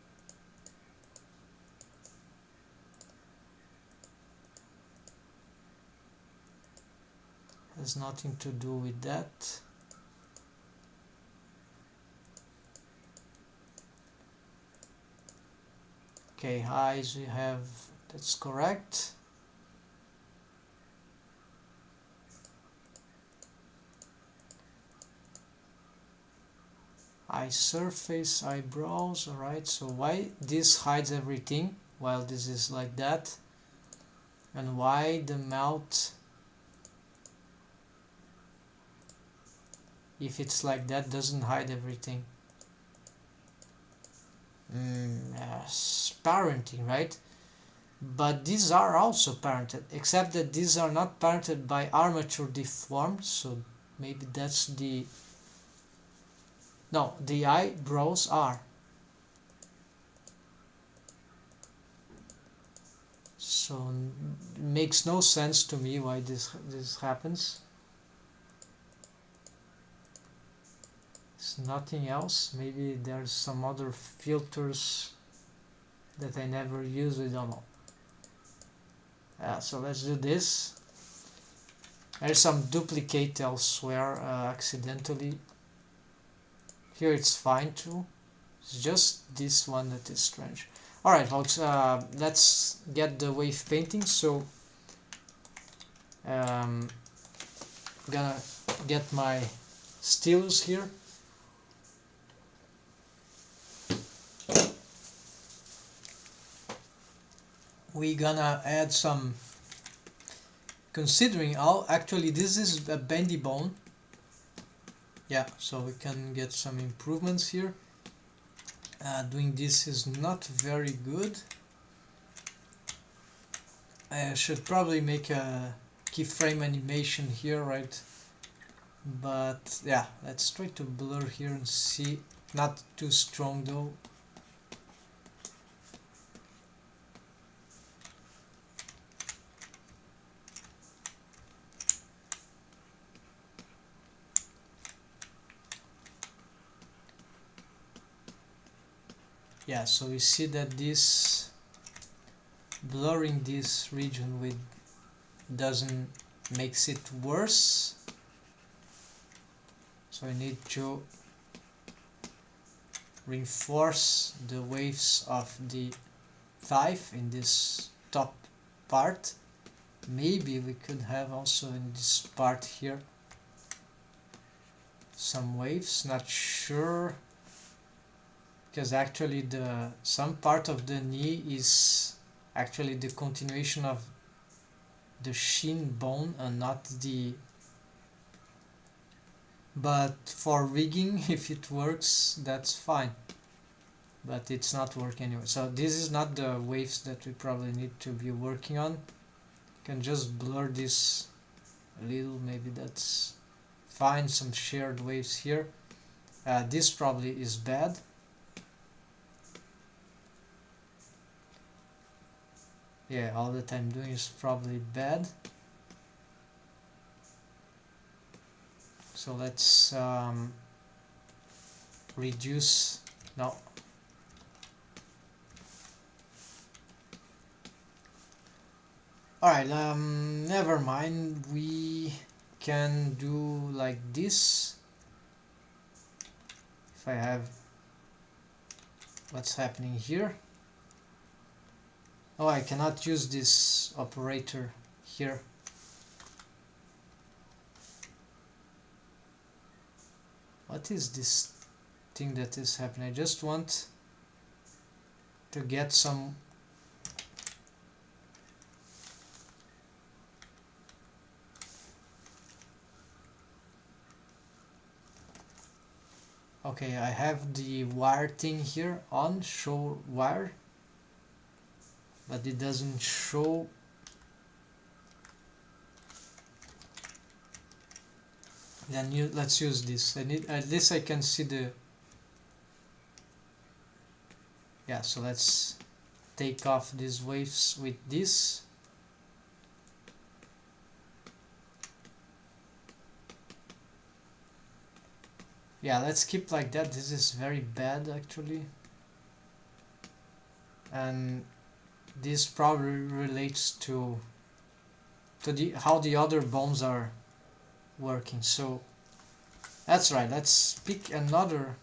has nothing to do with that? Okay, eyes we have, that's correct. Eye surface, eyebrows, alright. So why this hides everything while this is like that? And why the mouth, if it's like that, doesn't hide everything? Yes, parenting, right? But these are also parented, except that these are not parented by armature deformed, so maybe that's the... No, the eyebrows are. So it makes no sense to me why this happens. It's nothing else. Maybe there's some other filters that I never use, we don't know. So let's do this. There's some duplicate elsewhere accidentally. Here it's fine too. It's just this one that is strange. Alright folks, let's get the wave painting. So I'm gonna get my stylus here. we gonna add some, considering how actually this is a bendy bone. Yeah, so we can get some improvements here. Doing this is not very good. I should probably make a keyframe animation here, right? But yeah, let's try to blur here and see. Not too strong though. Yeah, so we see that this blurring this region with doesn't makes it worse. So I need to reinforce the waves of the thigh in this top part. Maybe we could have also in this part here some waves, not sure, because actually some part of the knee is actually the continuation of the shin bone and not the, but for rigging if it works that's fine, but it's not working anyway. So this is not the waves that we probably need to be working on. Can just blur this a little, maybe that's fine. Some shared waves here. This probably is bad. Yeah, all that I'm doing is probably bad. So let's reduce. No. Alright, never mind. We can do like this. If I have what's happening here. Oh, I cannot use this operator here. What is this thing that is happening? I just want to get some. Okay, I have the wire thing here on, show wire, but it doesn't show. Then let's use this. I need, at least I can see the. Yeah, so let's take off these waves with this. Yeah, let's keep like that. This is very bad actually. And this probably relates to the how the other bones are working. So that's right. Let's pick another.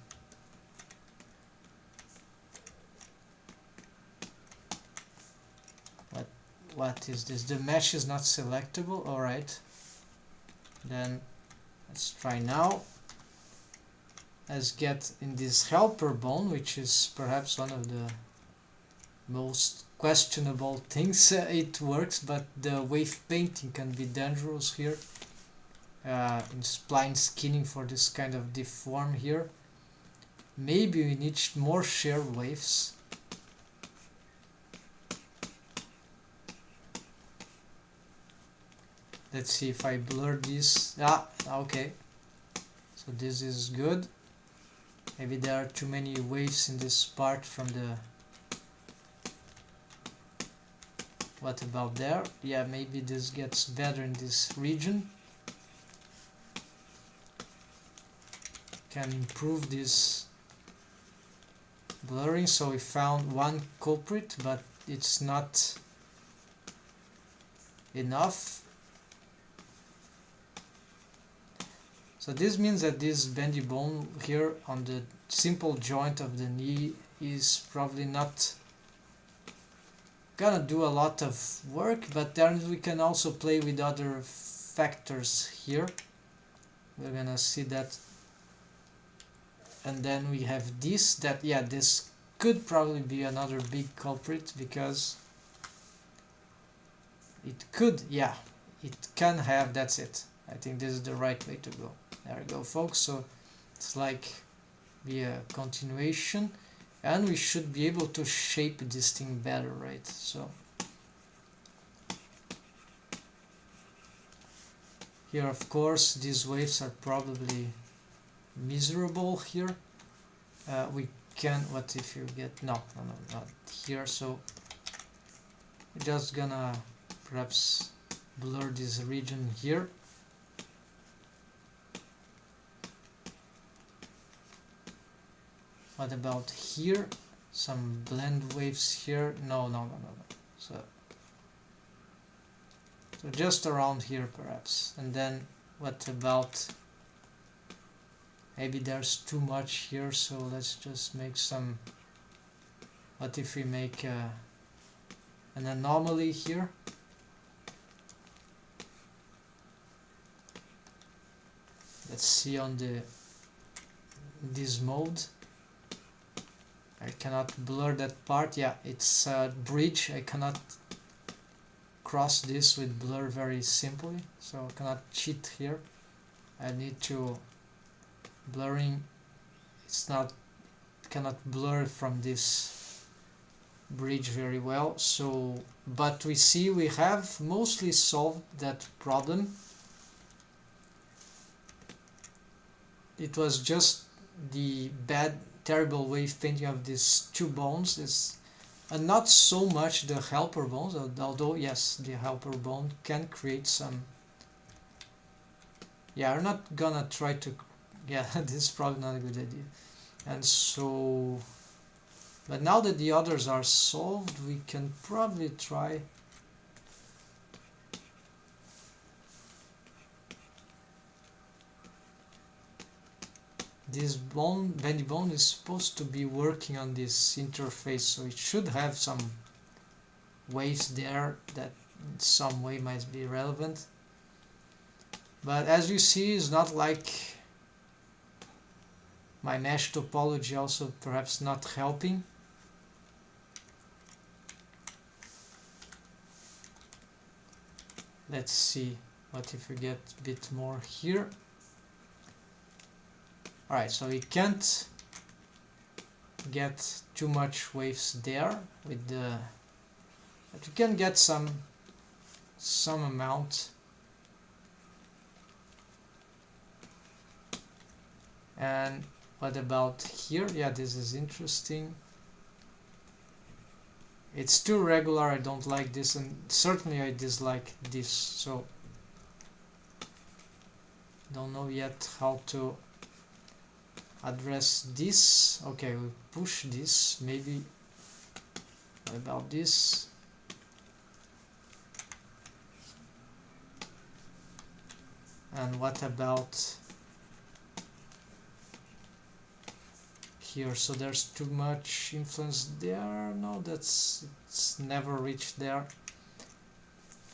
What is this? The mesh is not selectable. All right. Then let's try now. Let's get in this helper bone, which is perhaps one of the most questionable things. It works, but the wave painting can be dangerous here. In spline skinning for this kind of deform here. Maybe we need more shared waves. Let's see if I blur this. Ah, okay. So this is good. Maybe there are too many waves in this part from the. What about there? Yeah, maybe this gets better in this region. Can improve this blurring. So we found one culprit, but it's not enough. So this means that this bendy bone here on the simple joint of the knee is probably not gonna do a lot of work, but then we can also play with other factors here. We're gonna see that. And then we have this, that, yeah, this could probably be another big culprit, because it could, yeah, it can have, that's it. I think this is the right way to go. There we go, folks. So it's like be a continuation, and we should be able to shape this thing better, right? So here, of course, these waves are probably miserable here. We can, what if you get, no, not here. So we're just gonna perhaps blur this region here. What about here? Some blend waves here. No. So just around here perhaps. And then what about, maybe there's too much here, so let's just make some, what if we make an anomaly here? Let's see on this mode. I cannot blur that part. Yeah, it's a bridge. I cannot cross this with blur very simply, so I cannot cheat here. I need to blurring. It's not, cannot blur from this bridge very well. So, but we see we have mostly solved that problem. It was just the terrible wave painting of these two bones, and not so much the helper bones, although yes, the helper bone can create some. Yeah, we're not gonna try to, yeah, this is probably not a good idea. And so, but now that the others are solved, we can probably try. This bendy bone is supposed to be working on this interface, so it should have some waves there that in some way might be relevant. But as you see, it's not like my mesh topology also perhaps not helping. Let's see what if we get a bit more here. Alright, so we can't get too much waves there with the, but we can get some amount. And what about here? Yeah, this is interesting. It's too regular, I don't like this, and certainly I dislike this, so don't know yet how to address this. Okay, we push this, maybe. What about this? And what about here? So there's too much influence there. No, it's never reached there.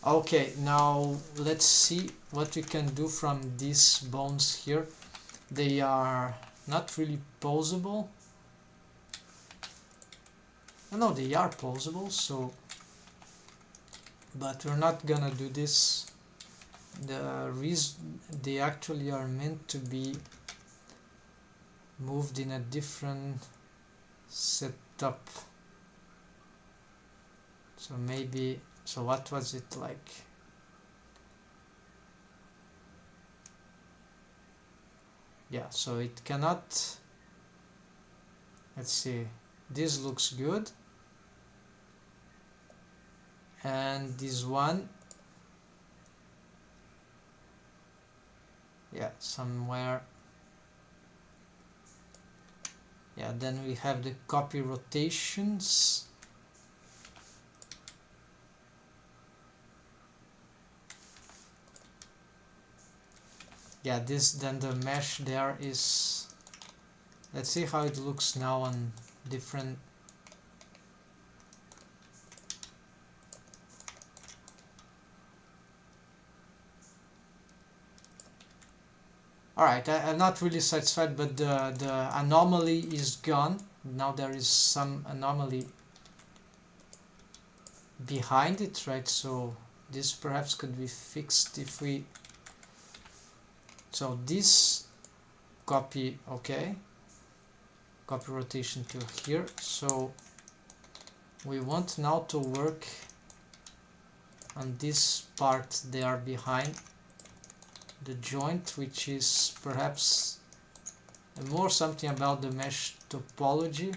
Okay, now let's see what we can do from these bones here. They are not really posable. No, they are posable, so, but we're not gonna do this. The reason they actually are meant to be moved in a different setup. So maybe, so what was it like? Yeah, so it cannot, let's see, this looks good, and this one, yeah, somewhere, yeah, then we have the copy rotations. Yeah, this, then the mesh there is, let's see how it looks now on different. Alright, I'm not really satisfied, but the anomaly is gone. Now there is some anomaly behind it, right? So this perhaps could be fixed if we, so this copy, okay, copy rotation to here. So we want now to work on this part there behind the joint, which is perhaps more something about the mesh topology.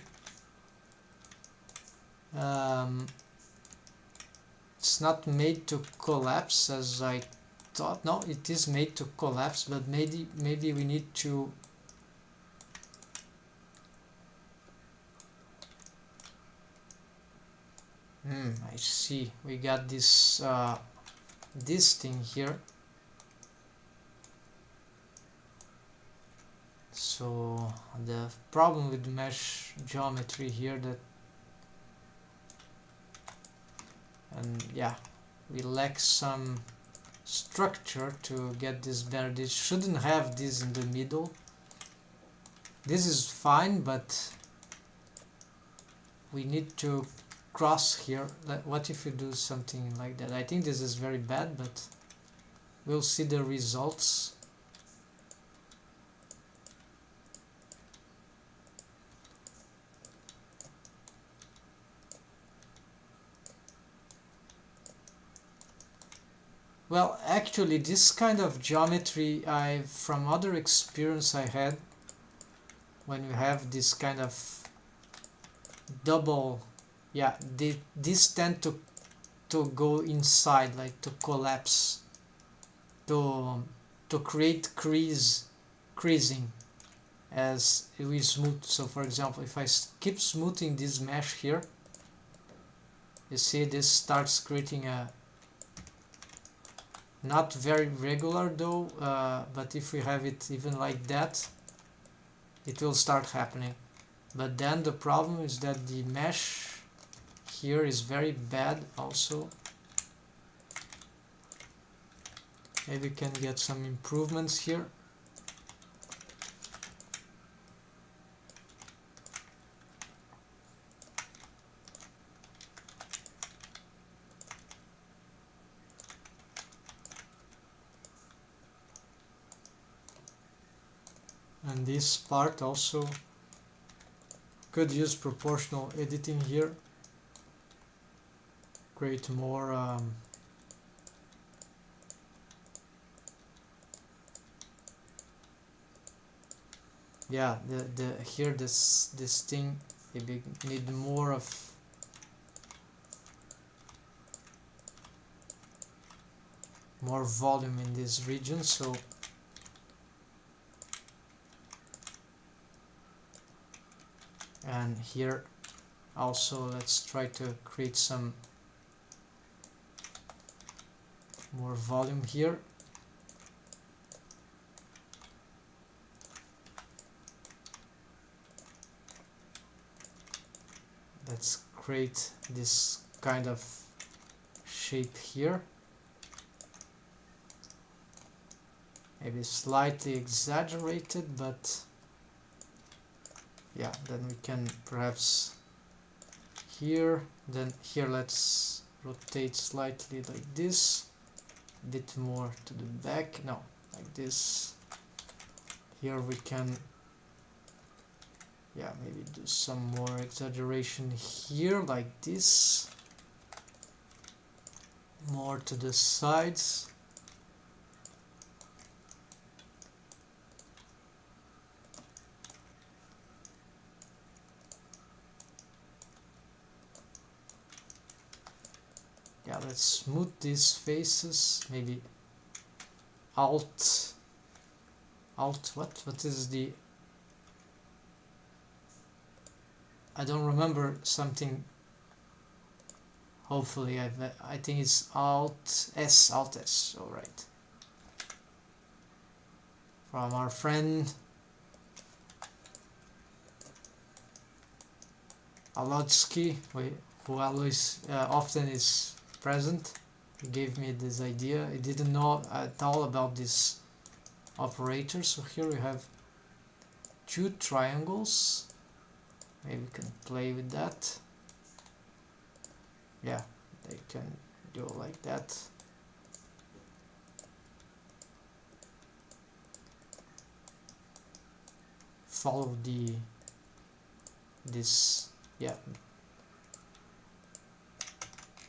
It's not made to collapse as I thought. No, it is made to collapse, but maybe we need to I see. We got this this thing here. So the problem with mesh geometry here, that yeah, we lack some structure to get this better. This shouldn't have this in the middle. This is fine, but we need to cross here. What if you do something like that? I think this is very bad, but we'll see the results. Well, actually, this kind of geometry, from other experience I had, when you have this kind of double, yeah, these tend to go inside, like to collapse, to create creasing as we smooth. So for example, if I keep smoothing this mesh here, you see this starts creating a not very regular though, but if we have it even like that, it will start happening. But then the problem is that the mesh here is very bad also. Maybe we can get some improvements here. And this part also could use proportional editing here, create more yeah, here this thing maybe need more of more volume in this region. So and here also let's try to create some more volume here. Let's create this kind of shape here, maybe slightly exaggerated, but yeah, then we can perhaps here, then here let's rotate slightly like this, a bit more to the back, no, like this. Here we can, yeah, maybe do some more exaggeration here like this, more to the sides. Yeah, let's smooth these faces, maybe alt, what is the, I don't remember something, hopefully I think it's alt S, alright, from our friend Alodsky, who always often is present. He gave me this idea. He didn't know at all about this operator. So here we have two triangles. Maybe we can play with that. Yeah, they can do like that. follow this. Yeah,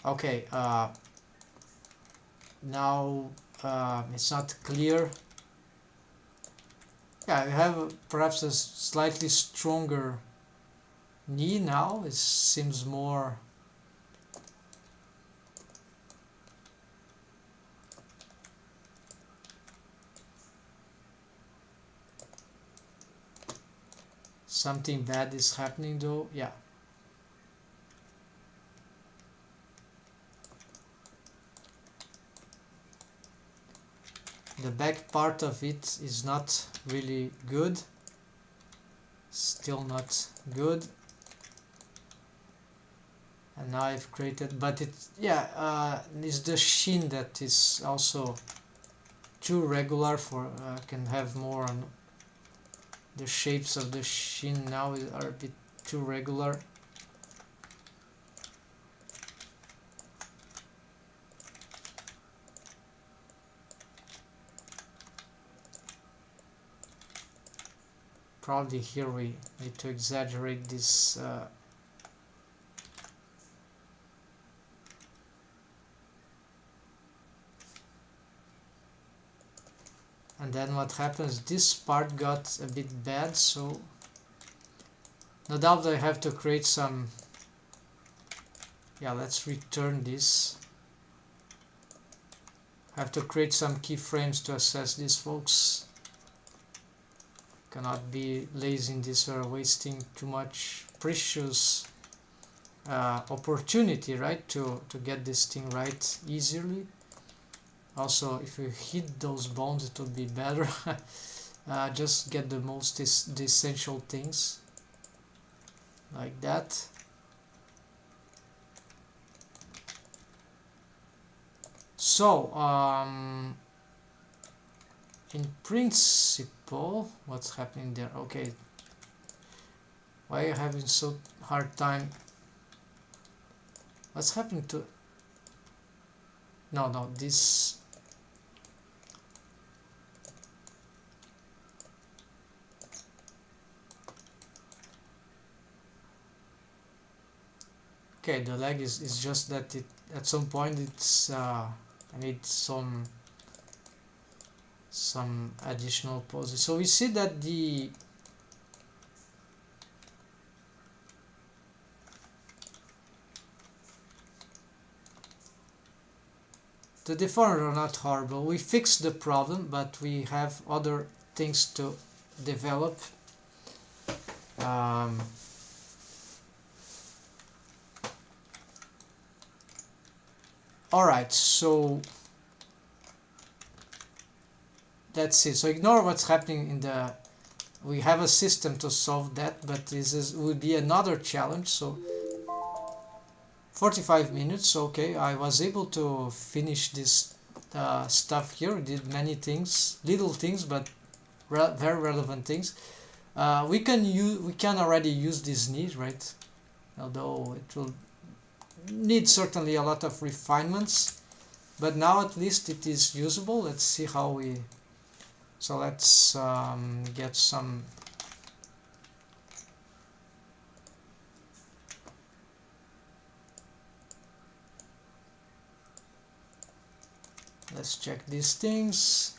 okay, now it's not clear. Yeah, I have perhaps a slightly stronger knee now. It seems more something bad is happening though. Yeah. The back part of it is not really good. Still not good. And now I've created, but it's, yeah, it's the sheen that is also too regular for, can have more on the shapes of the sheen now are a bit too regular. Probably here we need to exaggerate this and then what happens, this part got a bit bad, so no doubt I have to create some, yeah, let's return this. I have to create some keyframes to assess this, folks. Cannot be lazy in this or wasting too much precious opportunity, right, to get this thing right easily. Also, if you hit those bones, it would be better. Just get the most the essential things like that. So in principle, what's happening there? Okay, why are you having so hard time? What's happening to, no, this, okay, the lag is just that it at some point it's I need some additional poses. So we see that the deformers are not horrible. We fixed the problem, but we have other things to develop. Alright, so that's it. So ignore what's happening in the, we have a system to solve that, but this would be another challenge. So 45 minutes, okay, I was able to finish this stuff here. We did many things, little things, but very relevant things. We can already use this need, right? Although it will need certainly a lot of refinements, but now at least it is usable. Let's see how we, so let's get some, let's check these things.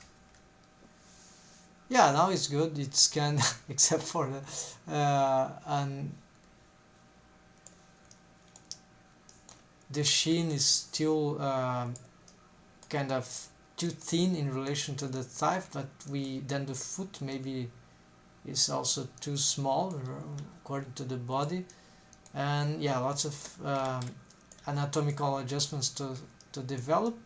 Yeah, now it's good. It's scanned except for the sheen is still kind of too thin in relation to the thigh, but then the foot maybe is also too small according to the body, and yeah, lots of anatomical adjustments to develop.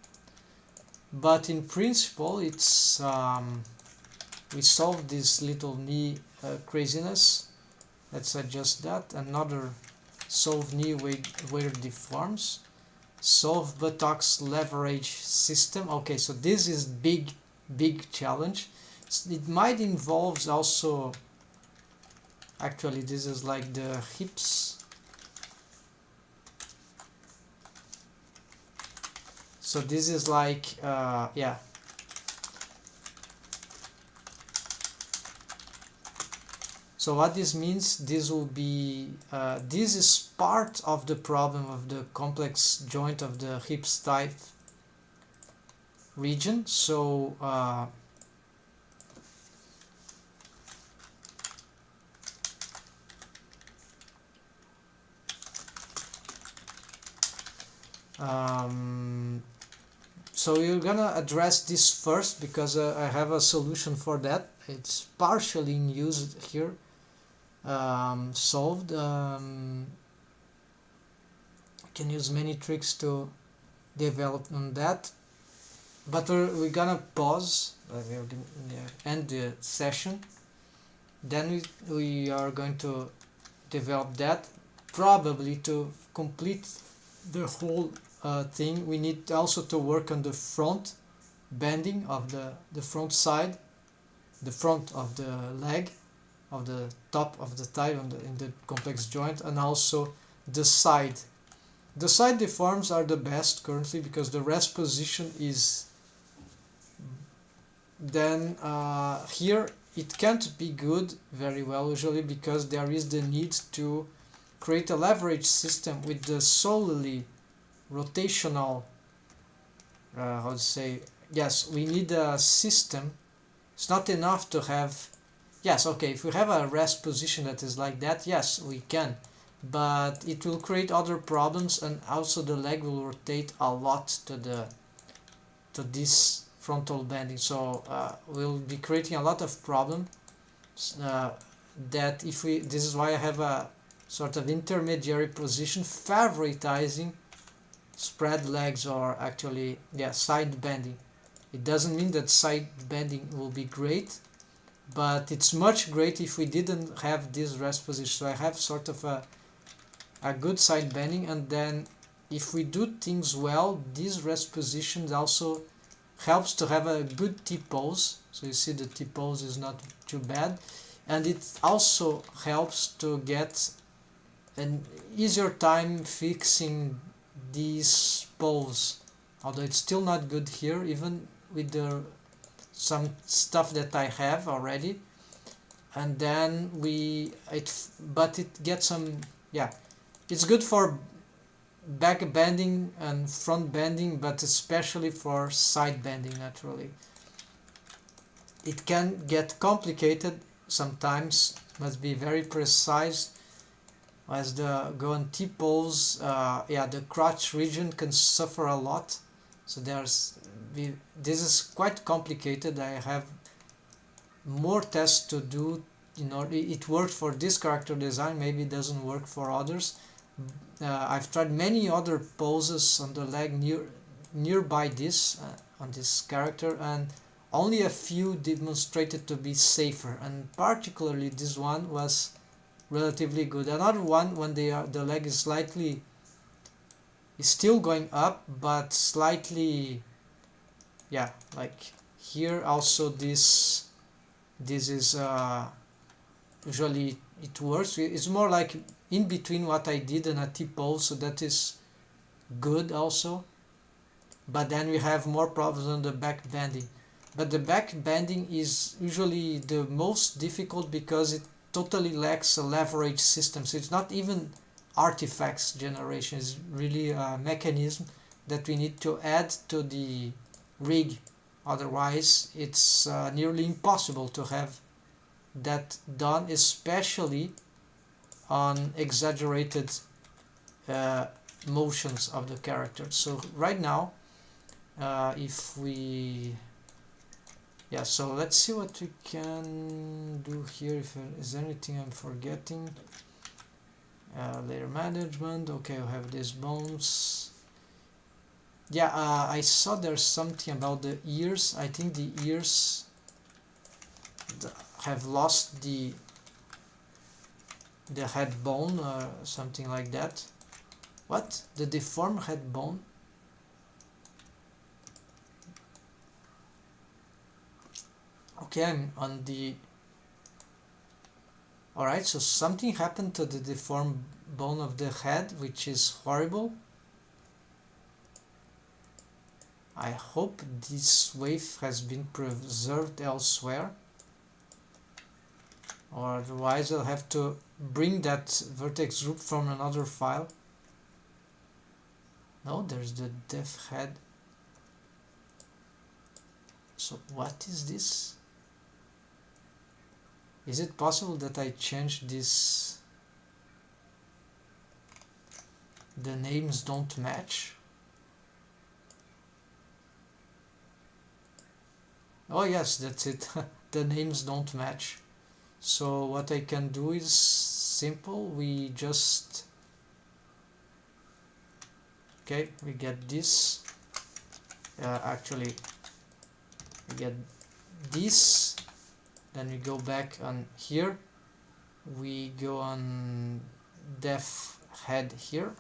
But in principle, it's we solved this little knee craziness. Let's adjust that. Another solve knee where deforms. Solve buttocks leverage system. Okay, so this is big challenge. It might involve also, actually this is like the hips. So this is like yeah, So what this means, this will be, this is part of the problem of the complex joint of the hips type region. So so you're gonna address this first because I have a solution for that. It's partially in use here, solved. I can use many tricks to develop on that, but we're gonna pause. We're gonna end the session. Then we are going to develop that. Probably to complete the whole thing, we need also to work on the front bending of the front side, the front of the leg, of the top of the thigh in the complex joint, and also the side. The side deforms are the best currently because the rest position is then here it can't be good very well usually because there is the need to create a leverage system with the solely rotational how to say, yes, we need a system. It's not enough to have, yes, okay, if we have a rest position that is like that, yes, we can, but it will create other problems, and also the leg will rotate a lot to this frontal bending. So we'll be creating a lot of problems that if we, this is why I have a sort of intermediary position favoritizing spread legs, or actually, yeah, side bending. It doesn't mean that side bending will be great, but it's much great if we didn't have this rest position. So I have sort of a good side bending, and then if we do things well, this rest position also helps to have a good T-pose. So you see the T-pose is not too bad, and it also helps to get an easier time fixing this pose, although it's still not good here even with the some stuff that I have already. And then but it gets some, yeah, it's good for back bending and front bending, but especially for side bending. Naturally it can get complicated sometimes, must be very precise. As the go on T-pose, yeah, the crotch region can suffer a lot. So this is quite complicated. I have more tests to do in order. It worked for this character design, maybe it doesn't work for others. I've tried many other poses on the leg nearby this on this character, and only a few demonstrated to be safer, and particularly this one was relatively good. Another one, when the leg is slightly, is still going up, but slightly, yeah, like here also this is usually it works. It's more like in between what I did and a T-pose, so that is good also. But then we have more problems on the back bending. But the back bending is usually the most difficult because it totally lacks a leverage system. So it's not even artifacts generation, it's really a mechanism that we need to add to the rig. Otherwise it's nearly impossible to have that done, especially on exaggerated motions of the character. So right now if we, yeah, so let's see what we can do here. If is anything I'm forgetting. Layer management, okay, we have these bones. Yeah, I saw there's something about the ears. I think the ears have lost the head bone or something like that. What? The deformed head bone? Okay, I'm on the... Alright, so something happened to the deformed bone of the head, which is horrible. I hope this wave has been preserved elsewhere. or otherwise I'll have to bring that vertex group from another file. No, there's the def head. So what is this? Is it possible that I change this? The names don't match. Oh yes, that's it. The names don't match. So what I can do is simple. We just we get this. Actually, we get this. Then we go back on here. We go on def head here.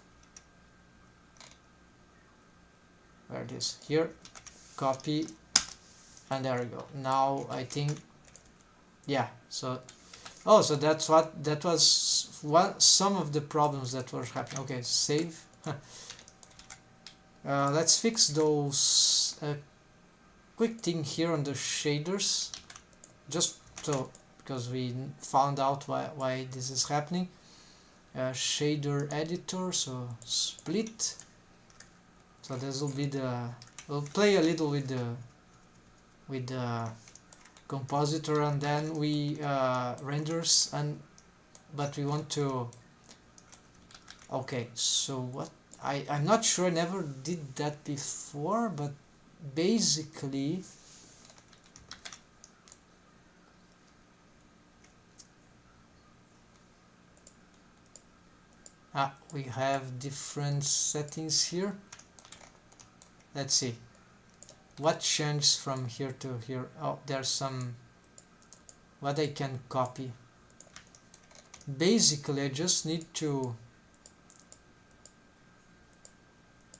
Where it is here. Copy, and there we go. Now I think, yeah. So so that's what that was. Some of the problems that were happening. Okay, save. Let's fix those. Quick thing here on the shaders, just to, because we found out why this is happening. Shader editor, so split. So this will be the. We'll play a little with the compositor, and then we renders, but we want to. Okay, so what I'm not sure. I never did that before, but basically we have different settings here. Let's see what changed from here to here. Oh, there's some what I can copy. Basically I just need to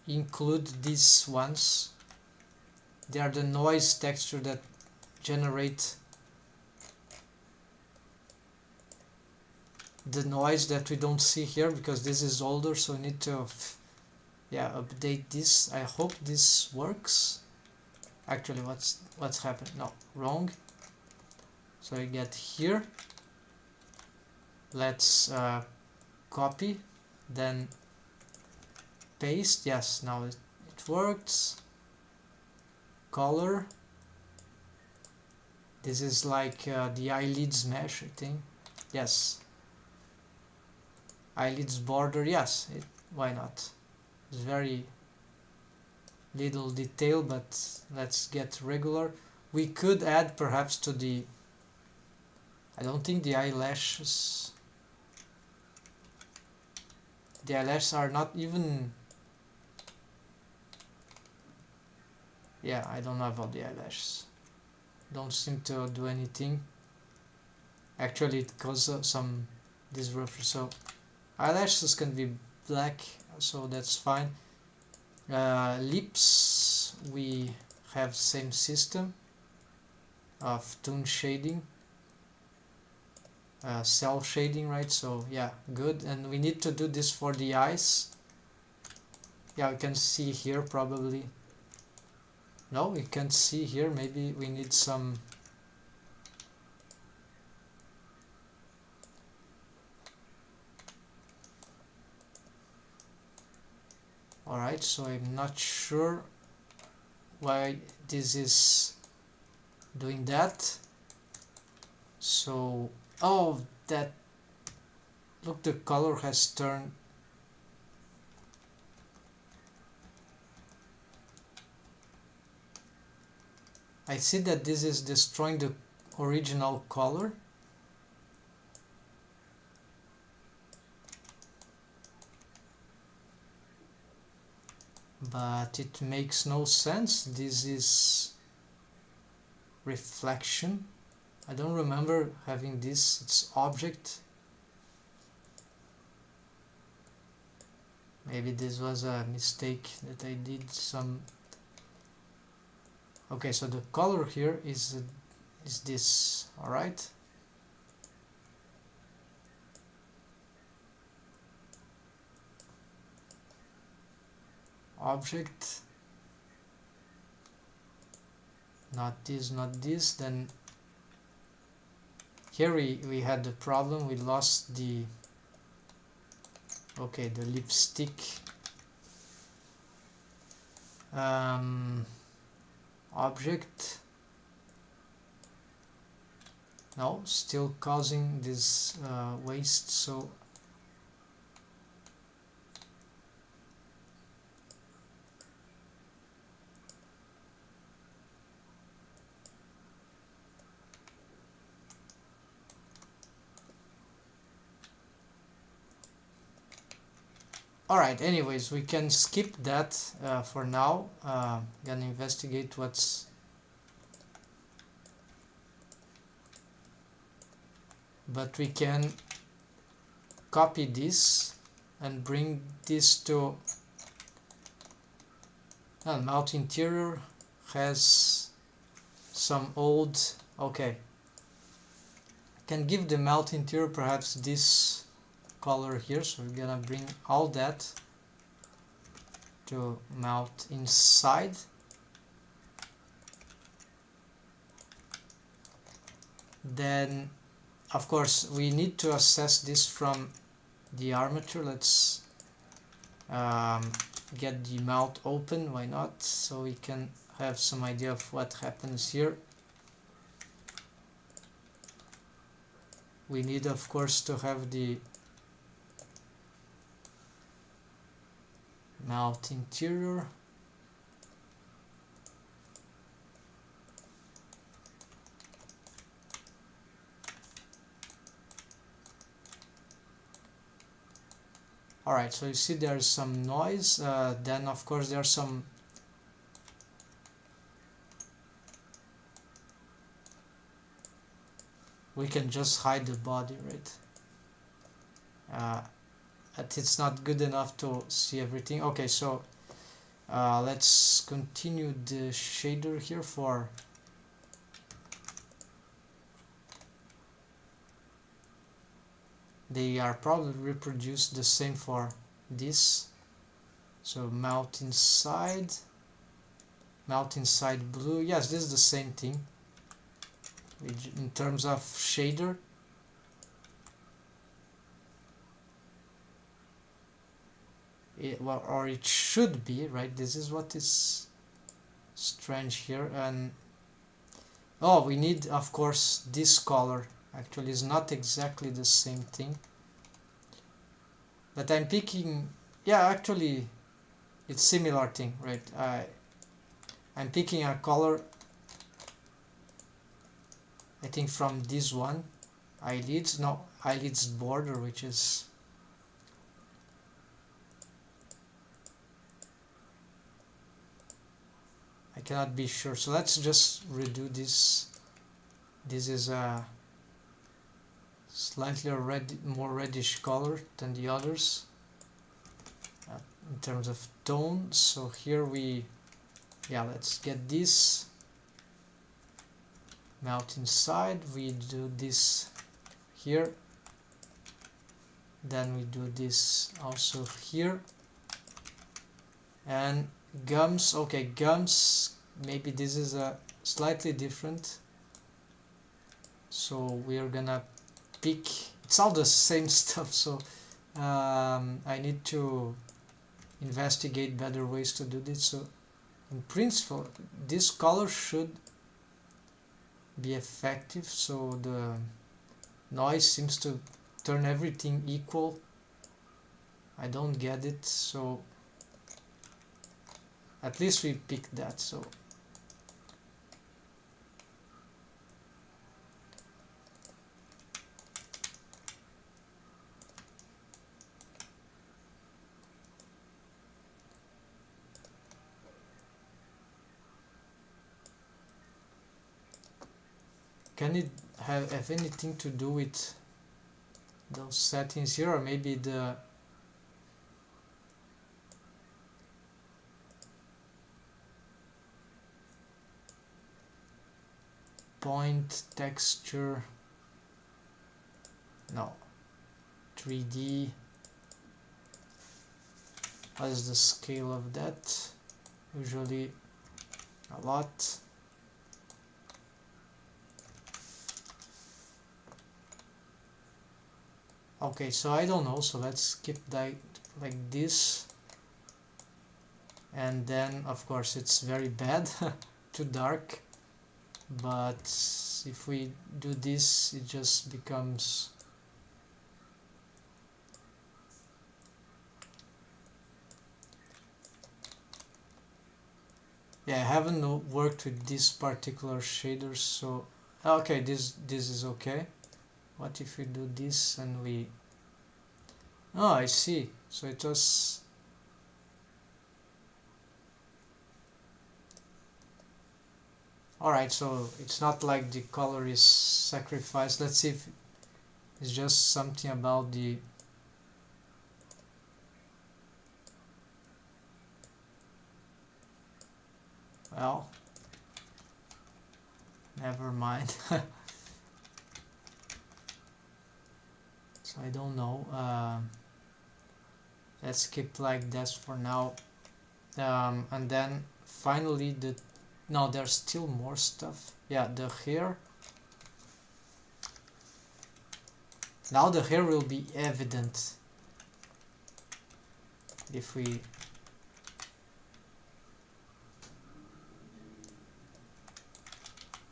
include these ones. They are the noise texture that generate the noise that we don't see here, because this is older, so we need to update this. I hope this works. Actually, what's happened? No, wrong. So we get here. Let's copy, then paste. Yes, now it works. Color. This is like the eyelids mesh, I think. Yes. Eyelids border. Yes. Why not? It's very little detail, but let's get regular. We could add perhaps to the. I don't think the eyelashes. The eyelashes are not even. Yeah, I don't know about the eyelashes. Don't seem to do anything. Actually, it causes some disruption. So eyelashes can be black, so that's fine. Lips, we have same system of tone shading, cell shading, right? So yeah, good. And we need to do this for the eyes. Yeah, we can see here probably. No, we can't see here. Maybe we need some. Alright, so I'm not sure why this is doing that. So, oh, that, look, the color has turned. I see that this is destroying the original color. But it makes no sense. This is reflection. I don't remember having this. It's object. Maybe this was a mistake that I did some. Okay, so the color here is this. All right. Object, not this, then Here we had the problem, we lost the the lipstick object. No, still causing this waste, so alright, anyways, we can skip that for now. Gonna investigate what's... But we can copy this and bring this to... mount interior has some old... Okay. Can give the mount interior perhaps this color here, so we're gonna bring all that to mount inside. Then of course we need to assess this from the armature. Let's get the mount open, why not, so we can have some idea of what happens here. We need of course to have the mount interior. Alright, so you see there's some noise, then of course there's some we can just hide the body, right? But it's not good enough to see everything. Okay, so let's continue the shader here for they are probably reproduced the same for this. So mount inside blue. Yes, this is the same thing in terms of shader. Or it should be, right? This is what is strange here. And oh, we need of course this color. Actually is not exactly the same thing, but I'm picking, yeah, actually it's similar thing, right? I'm picking a color, I think from this one, eyelids border, which is I cannot be sure, so let's just redo this. This is a slightly more reddish color than the others in terms of tone. So here let's get this mount inside. We do this here, then we do this also here. And gums, okay, gums, maybe this is a slightly different, so we're gonna pick, it's all the same stuff, so I need to investigate better ways to do this. So in principle this color should be effective, so the noise seems to turn everything equal. I don't get it, so at least we picked that. So can it have anything to do with those settings here, or maybe the point texture? No. 3D, what is the scale of that? Usually a lot. Okay, so I don't know, so let's keep that like this, and then of course it's very bad too dark, but if we do this it just becomes yeah, I haven't worked with this particular shaders, so okay, this is okay. What if we do this and we oh, I see, so it was alright, so it's not like the color is sacrificed. Let's see if it's just something about the well, never mind. So I don't know. Let's keep like this for now. And then finally the no, there's still more stuff. Yeah, the hair. Now the hair will be evident if we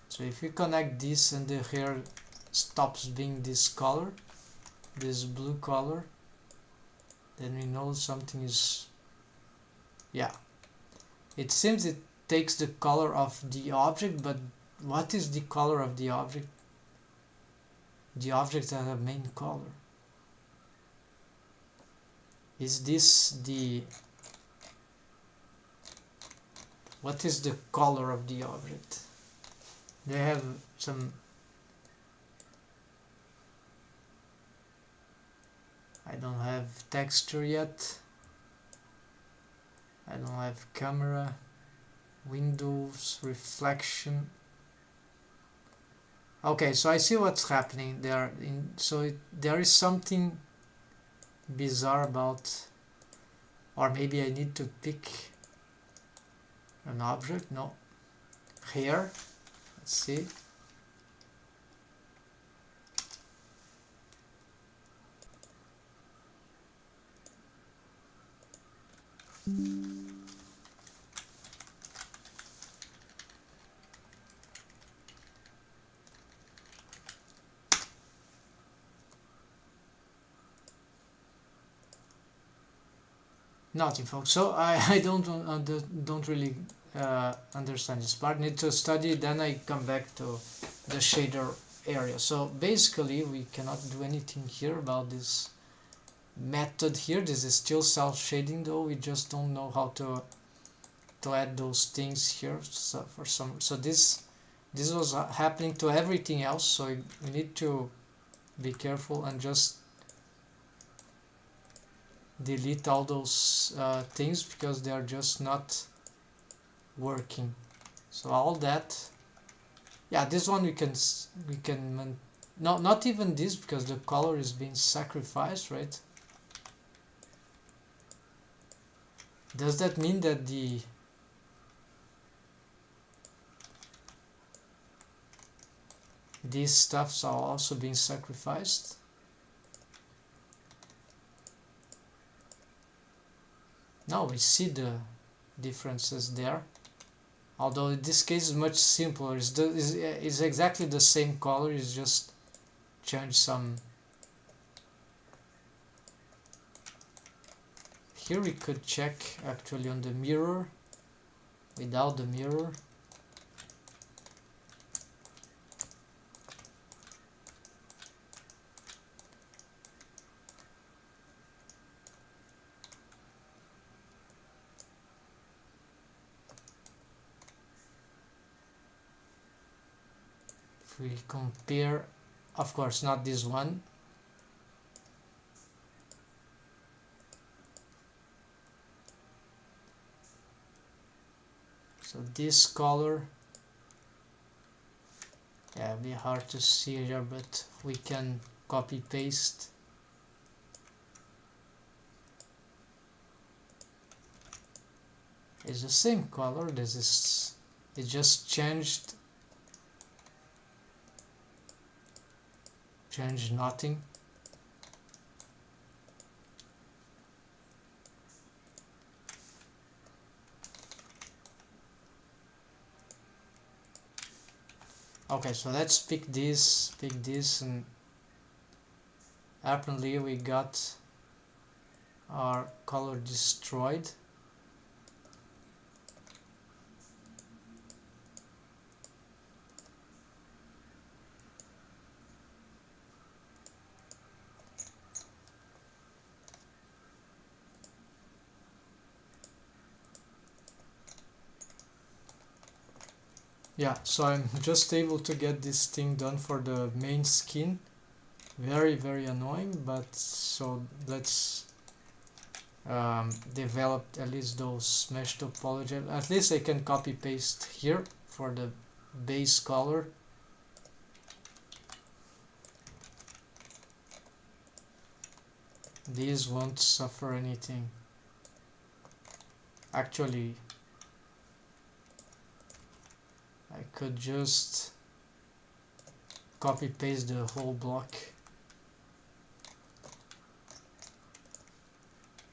so if we connect this and the hair stops being this color, this blue color, then we know something is yeah, it seems it takes the color of the object, but what is the color of the object? The object has a main color. Is this the what is the color of the object? They have some I don't have texture yet. I don't have camera, windows, reflection. Okay, so I see what's happening there. There is something bizarre about, or maybe I need to pick an object. No, here. Let's see. Nothing, folks. So I don't really understand this part. Need to study. Then I come back to the shader area. So basically, we cannot do anything here about this method here. This is still self-shading, though. We just don't know how to add those things here. So for some, so this was happening to everything else. So we need to be careful and just delete all those things because they are just not working. So all that, yeah, this one we can no, not even this because the color is being sacrificed, right? Does that mean that these stuffs are also being sacrificed? No, we see the differences there. Although in this case is much simpler. It's exactly the same color. It's just change some. Here we could check actually on the mirror without the mirror. We compare, of course not this one, so this color, yeah, it'll be hard to see here, but we can copy paste. It's the same color. This is, it just changed nothing. Okay, so let's pick this, and apparently we got our color destroyed. Yeah, so I'm just able to get this thing done for the main skin. Very, very annoying, but so let's develop at least those mesh topology. At least I can copy paste here for the base color. These won't suffer anything. Actually, I could just copy paste the whole block.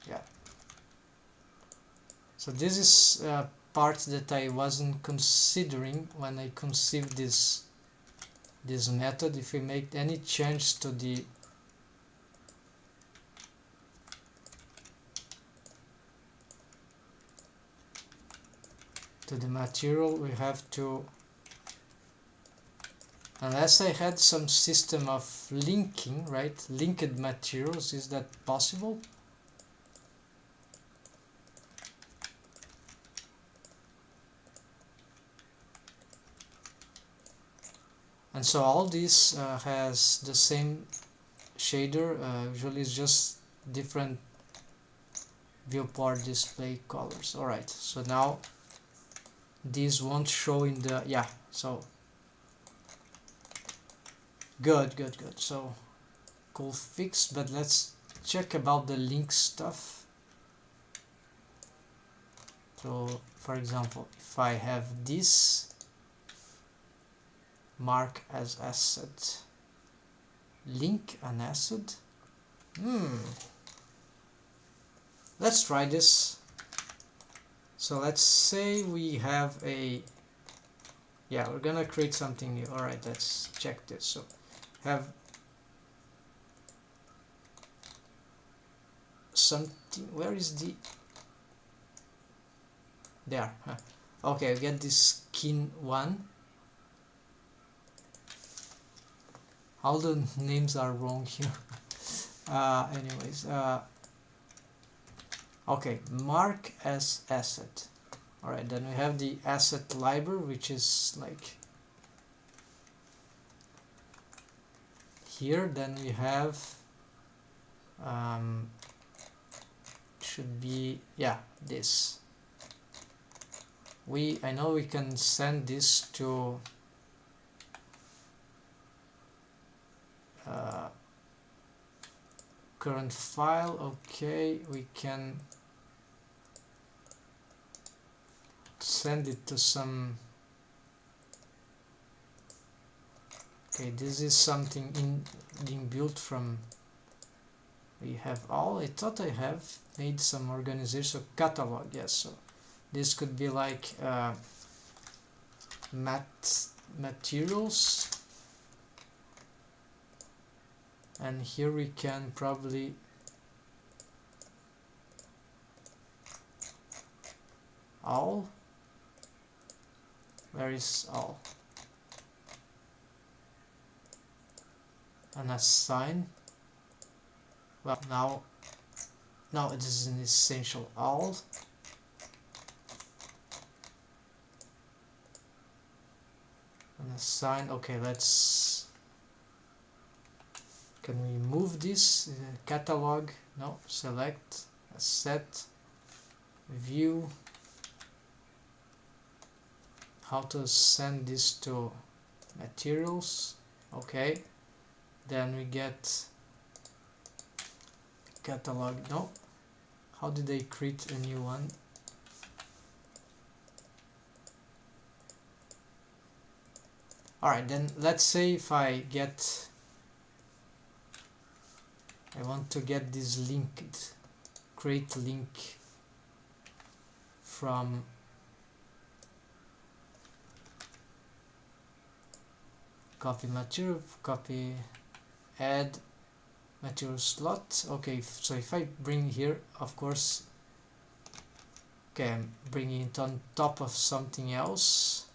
Yeah. So this is a part that I wasn't considering when I conceived this method. If we make any change to the material, we have to, unless I had some system of linking, right? Linked materials, is that possible? And so all this has the same shader, usually it's just different viewport display colors. Alright, so now these won't show in the, yeah, so good. So cool fix, but let's check about the link stuff. So for example, if I have this mark as asset, link an asset, let's try this. So let's say we have a, yeah, we're gonna create something new. Alright, let's check this. So have something, where is the, there, huh. Okay, we get this skin one. All the names are wrong here. Anyways, okay, mark as asset. Alright, then we have the asset library, which is like here. Then we have should be, yeah, this. I know we can send this to current file. Okay, we can send it to some, okay, this is something being built from, we have all, I thought I have made some organization catalog, yes, so this could be like materials, and here we can probably all, where is all, and assign, well, now it is an essential all, and assign. Okay, let's, can we move this catalog? No, select, set, view, how to send this to materials. Okay, then we get catalog. No, how did they create a new one? Alright, then let's say if I want to get this linked, create link from copy material, copy, add material slot. Okay, so if I bring here, of course, okay, I'm bringing it on top of something else.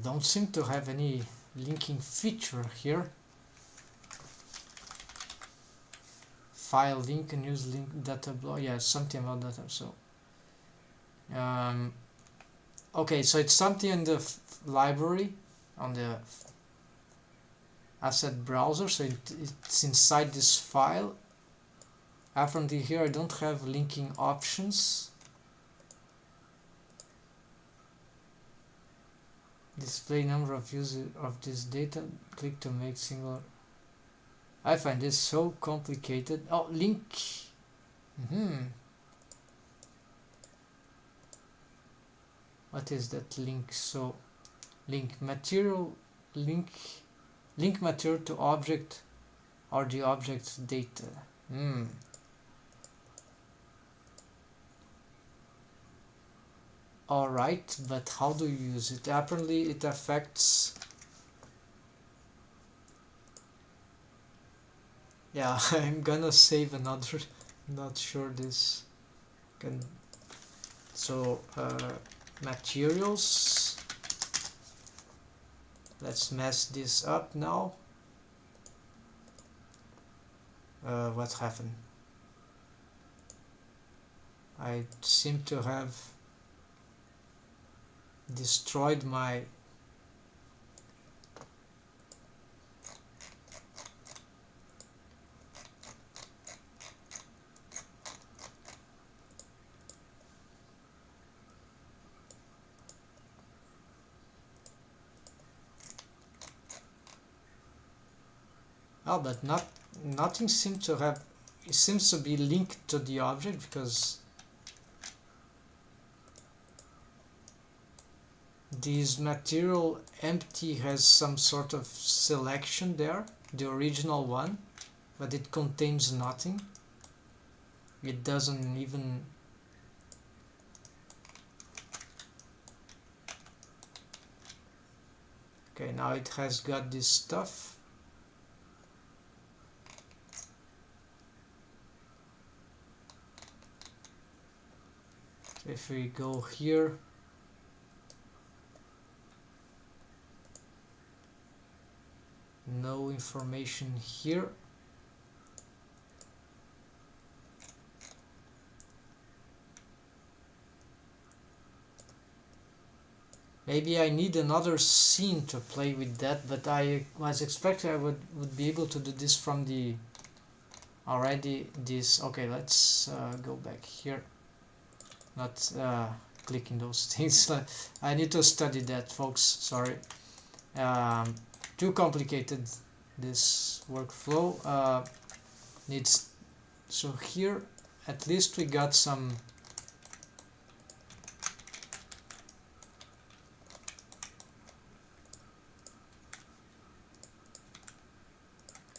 Don't seem to have any linking feature here. File link and use link data block. Yeah, something about data. So okay, so it's something in the library on the asset browser, so it's inside this file. Apparently here I don't have linking options. Display number of users of this data, click to make single. I find this so complicated. Oh, link. What is that link? So link material, link material to object or the object's data. Alright, but how do you use it? Apparently it affects, yeah, I'm gonna save another, not sure this can, so materials, let's mess this up now. What happened? I seem to have destroyed my but nothing seems to have, it seems to be linked to the object, because this material empty has some sort of selection there, the original one, but it contains nothing. It doesn't even, okay, now it has got this stuff. If we go here, no information here. Maybe I need another scene to play with that, but I was expecting I would be able to do this from the already this. Okay, let's go back here. Not clicking those things. I need to study that, folks. Sorry. Too complicated, this workflow. Needs, so here at least we got some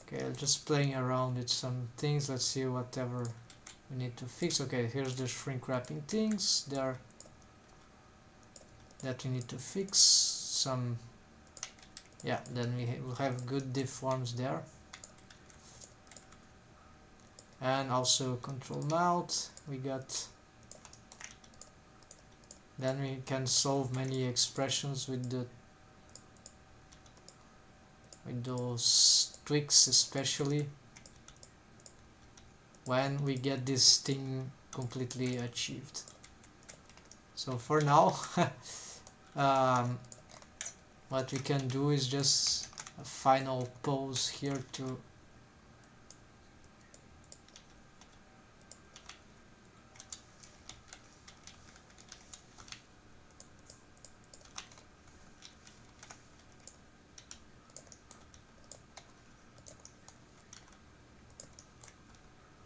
okay, I'm just playing around with some things. Let's see whatever we need to fix. Okay, here's the shrink wrapping things there that we need to fix. Some, yeah, then we will have good deforms there, and also control mount we got. Then we can solve many expressions with those tweaks, especially when we get this thing completely achieved. So for now what we can do is just a final pose here to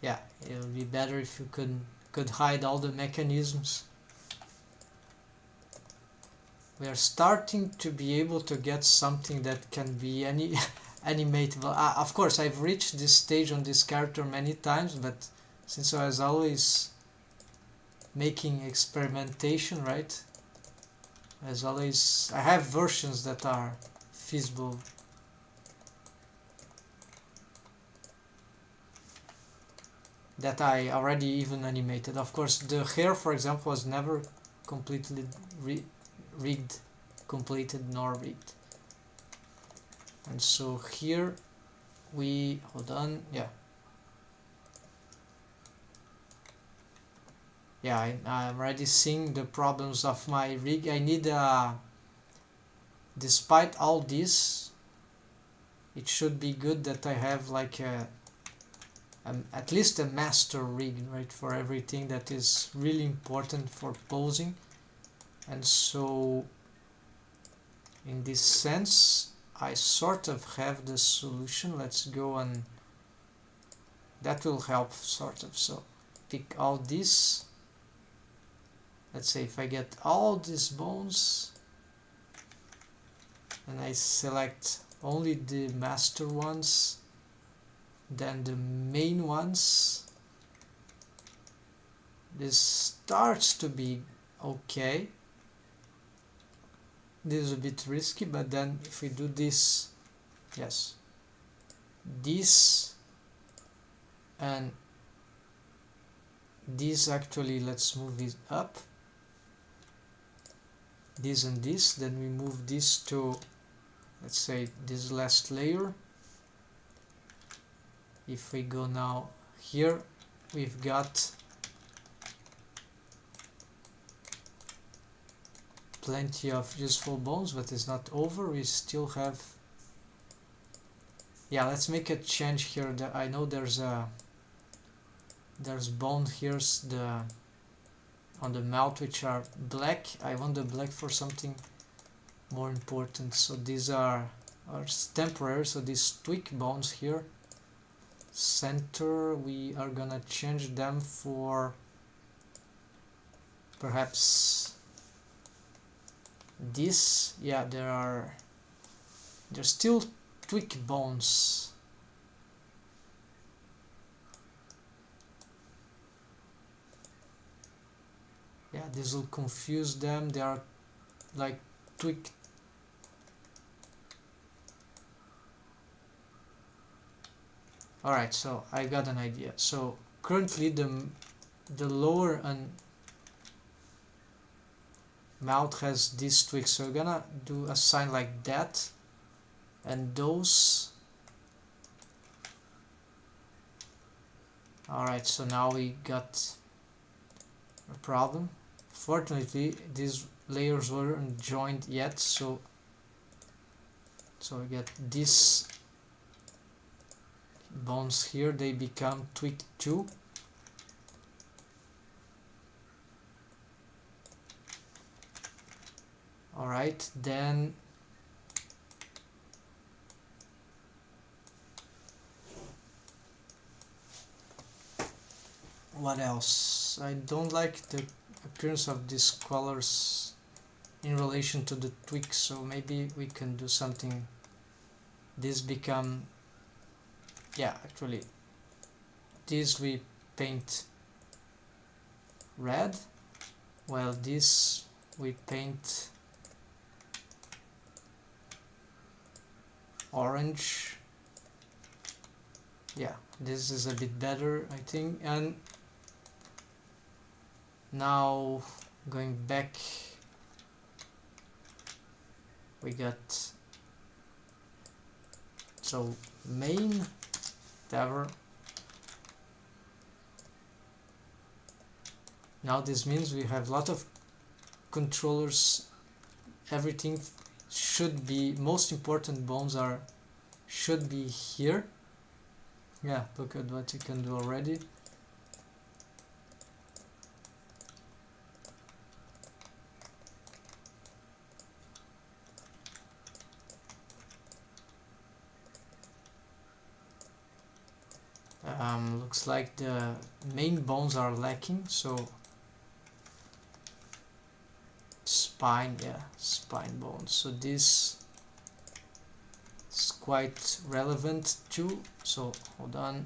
yeah, it would be better if you could hide all the mechanisms. We are starting to be able to get something that can be animate. Of course, I've reached this stage on this character many times, but since I was always making experimentation, right? As always, I have versions that are feasible. That I already even animated. Of course, the hair, for example, was never completely rigged, completed nor rigged. And so here we, hold on, yeah. Yeah, I'm already seeing the problems of my rig. I need, despite all this, it should be good that I have like at least a master rig, right, for everything that is really important for posing. And so in this sense I sort of have the solution. Let's go, and that will help sort of. So pick all this. Let's say if I get all these bones and I select only the master ones, then the main ones, this starts to be okay. This is a bit risky, but then if we do this, yes, this and this, actually let's move it up, this and this, then we move this to, let's say, this last layer. If we go now here, we've got plenty of useful bones, but it's not over. We still have, yeah, let's make a change here. I know there's bone here's the on the mouth which are black. I want the black for something more important, so these are temporary. So these tweak bones here, center, we are gonna change them for perhaps this. Yeah, there's still tweak bones. Yeah, this will confuse them. They are like tweaked. Alright, so I got an idea. So currently the lower and mouth has these tweaks, so we're gonna do a sign like that, and those. Alright, so now we got a problem. Fortunately, these layers weren't joined yet, so we get these bones here, they become tweaked too. Alright, then what else? I don't like the appearance of these colors in relation to the tweaks, so maybe we can do something. This become, yeah, actually this we paint red, while this we paint orange. Yeah, this is a bit better, I think. And now going back, we got, so main, whatever. Now this means we have a lot of controllers. Everything should be, most important bones should be here. Yeah, look at what you can do already. Looks like the main bones are lacking, so spine, yeah, spine bones. So this quite relevant too, so hold on.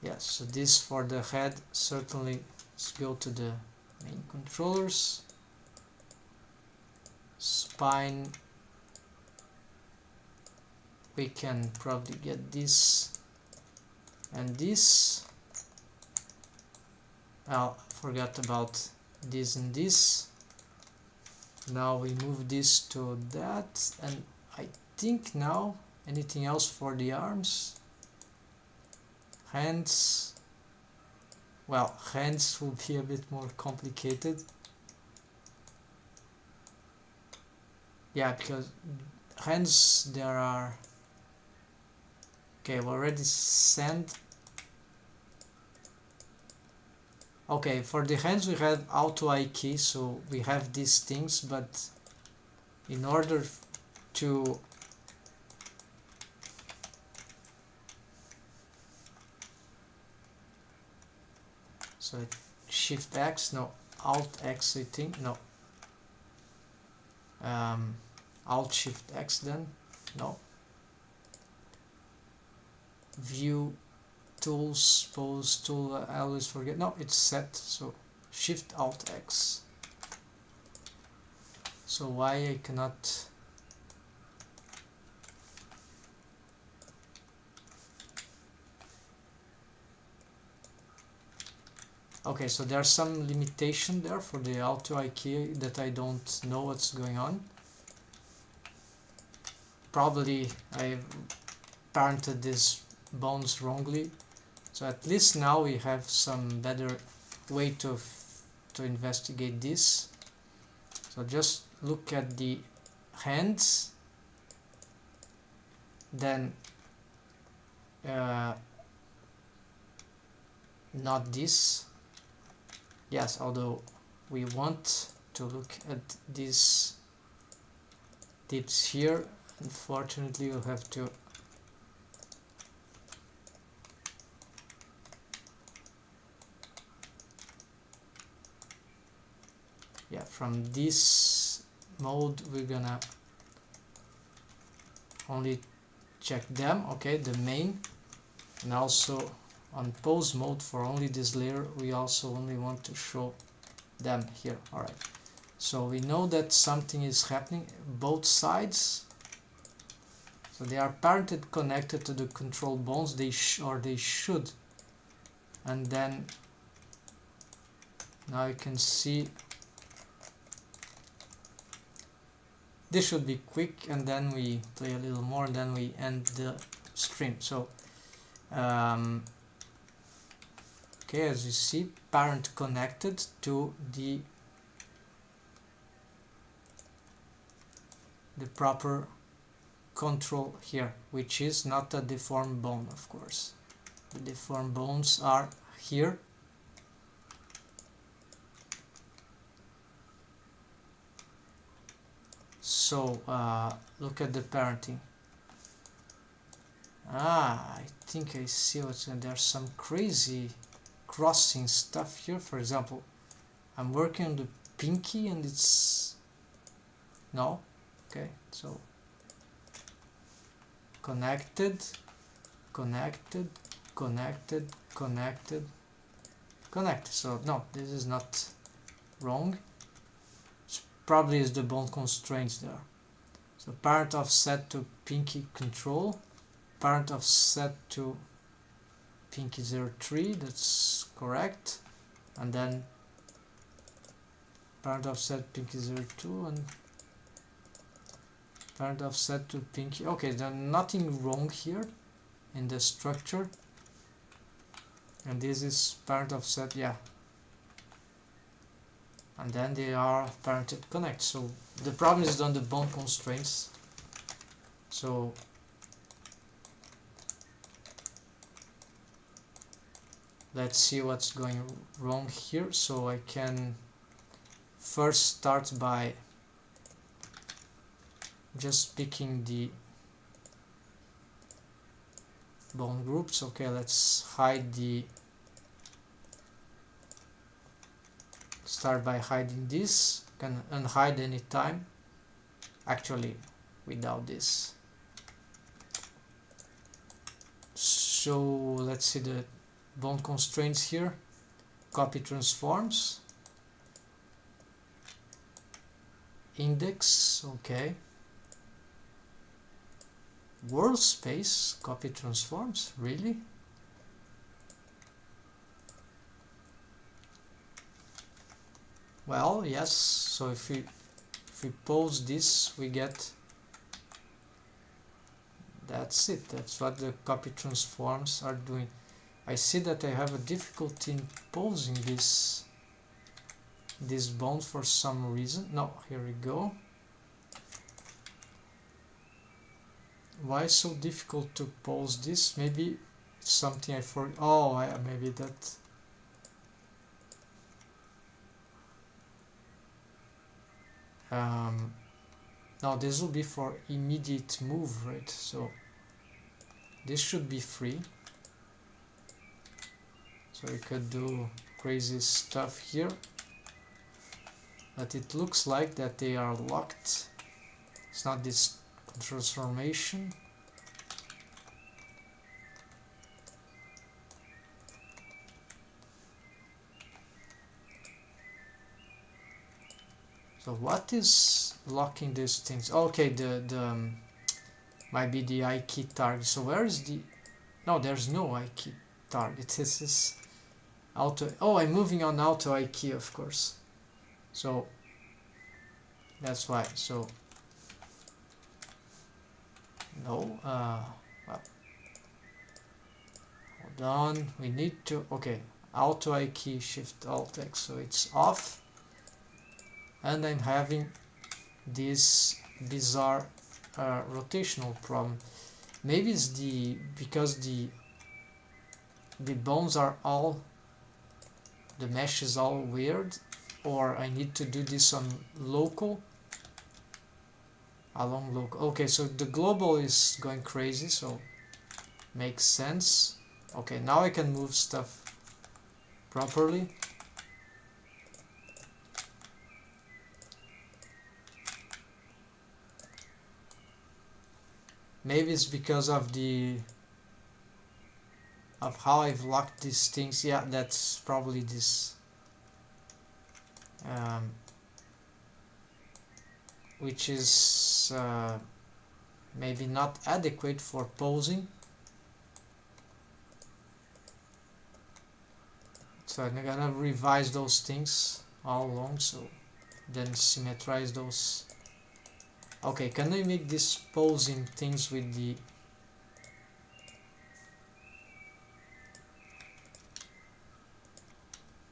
Yes, so this for the head, certainly. Let's go to the main controllers. Spine, we can probably get this and this. Oh, forgot about this and this. Now we move this to that, and I think now anything else for the arms? Hands, well, hands will be a bit more complicated. Yeah, because hands there are, okay, we already sent. Okay, for the hands we have auto I key, so we have these things, but in order to so shift X, no, alt X I think, no, alt shift X then, no, view tools, pose tool, I always forget, no, it's set, so shift alt X. So why I cannot, okay, so there's some limitation there for the auto I key that I don't know what's going on. Probably I parented these bones wrongly, so at least now we have some better way to investigate this. So just look at the hands, then not this. Yes, although we want to look at these tips here, unfortunately we'll have to from this mode we're gonna only check them, okay, the main, and also on pose mode for only this layer we also only want to show them here. Alright, so we know that something is happening both sides, so they are parented connected to the control bones, they should, and then now you can see this should be quick, and then we play a little more and then we end the stream. So okay, as you see, parent connected to the proper control here, which is not a deformed bone, of course. The deformed bones are here. So look at the parenting. I think I see what's going on. There's some crazy crossing stuff here. For example, I'm working on the pinky and it's no, okay, so connected, connected, connected, connected, connected. So no, this is not wrong. Probably is the bone constraints there. So parent offset to pinky control, parent offset to pinky 03, that's correct, and then parent offset pinky 02 and parent offset to pinky. Okay, there's nothing wrong here in the structure, and this is parent offset, yeah, and then they are parented connect. So the problem is on the bone constraints. So let's see what's going wrong here. So I can first start by just picking the bone groups. Okay, let's hide the, start by hiding this, can unhide anytime. actually without this. So let's see the bond constraints here. Copy transforms, index, okay. World space, copy transforms, really? Well, yes, so if we pose this, we get, that's it, that's what the copy transforms are doing. I see that I have a difficulty in posing this bond for some reason. No, here we go. Why so difficult to pose this? Maybe it's something I forgot. Oh, maybe that. Now this will be for immediate move, right? So this should be free. So we could do crazy stuff here. But it looks like that they are locked. It's not this transformation. So what is locking these things? Okay, the might be the I-key target. So where is the... No, there's no I-key target. This is auto... Oh, I'm moving on auto I-key, of course. So that's why. So no. Well, hold on. We need to... Okay, auto I-key shift alt X. So it's off. And I'm having this bizarre rotational problem. Maybe it's because the bones are all, the mesh is all weird, or I need to do this on local, along local. Okay, so the global is going crazy, so makes sense. Okay, now I can move stuff properly. Maybe it's because of how I've locked these things. Yeah, that's probably this, which is maybe not adequate for posing. So I'm gonna revise those things all along, so then symmetrize those. Okay, can I make this posing things with the...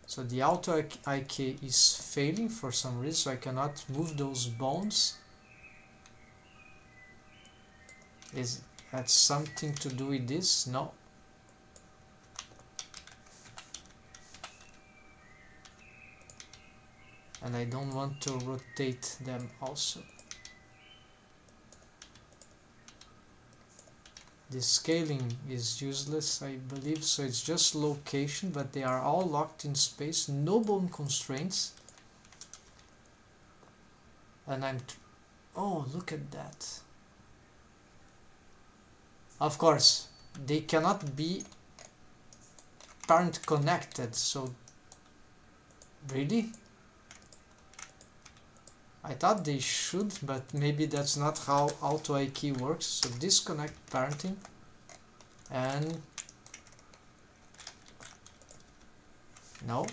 So the auto IK is failing for some reason, so I cannot move those bones. Is that something to do with this? No. And I don't want to rotate them also. The scaling is useless, I believe, so it's just location, but they are all locked in space, no bone constraints. And oh, look at that. Of course, they cannot be parent connected, so really? I thought they should, but maybe that's not how auto IK works. So disconnect parenting and no,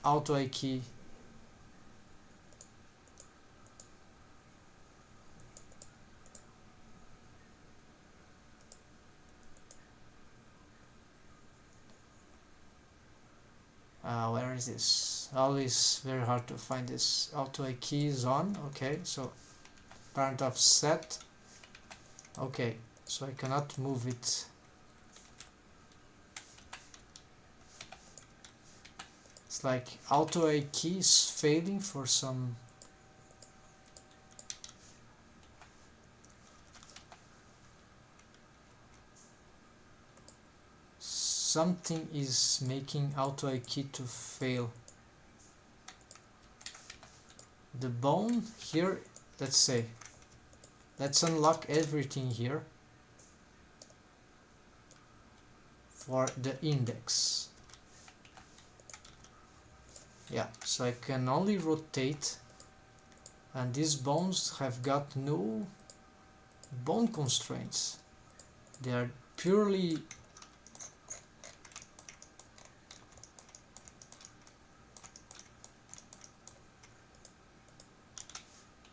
auto IK. Where is this? Always very hard to find this. Auto key is on. Okay, so parent offset. Okay, so I cannot move it. It's like auto key is failing for some. Something is making auto key to fail. The bone here let's say, let's unlock everything here for the index. Yeah, so I can only rotate, and these bones have got no bone constraints. They are purely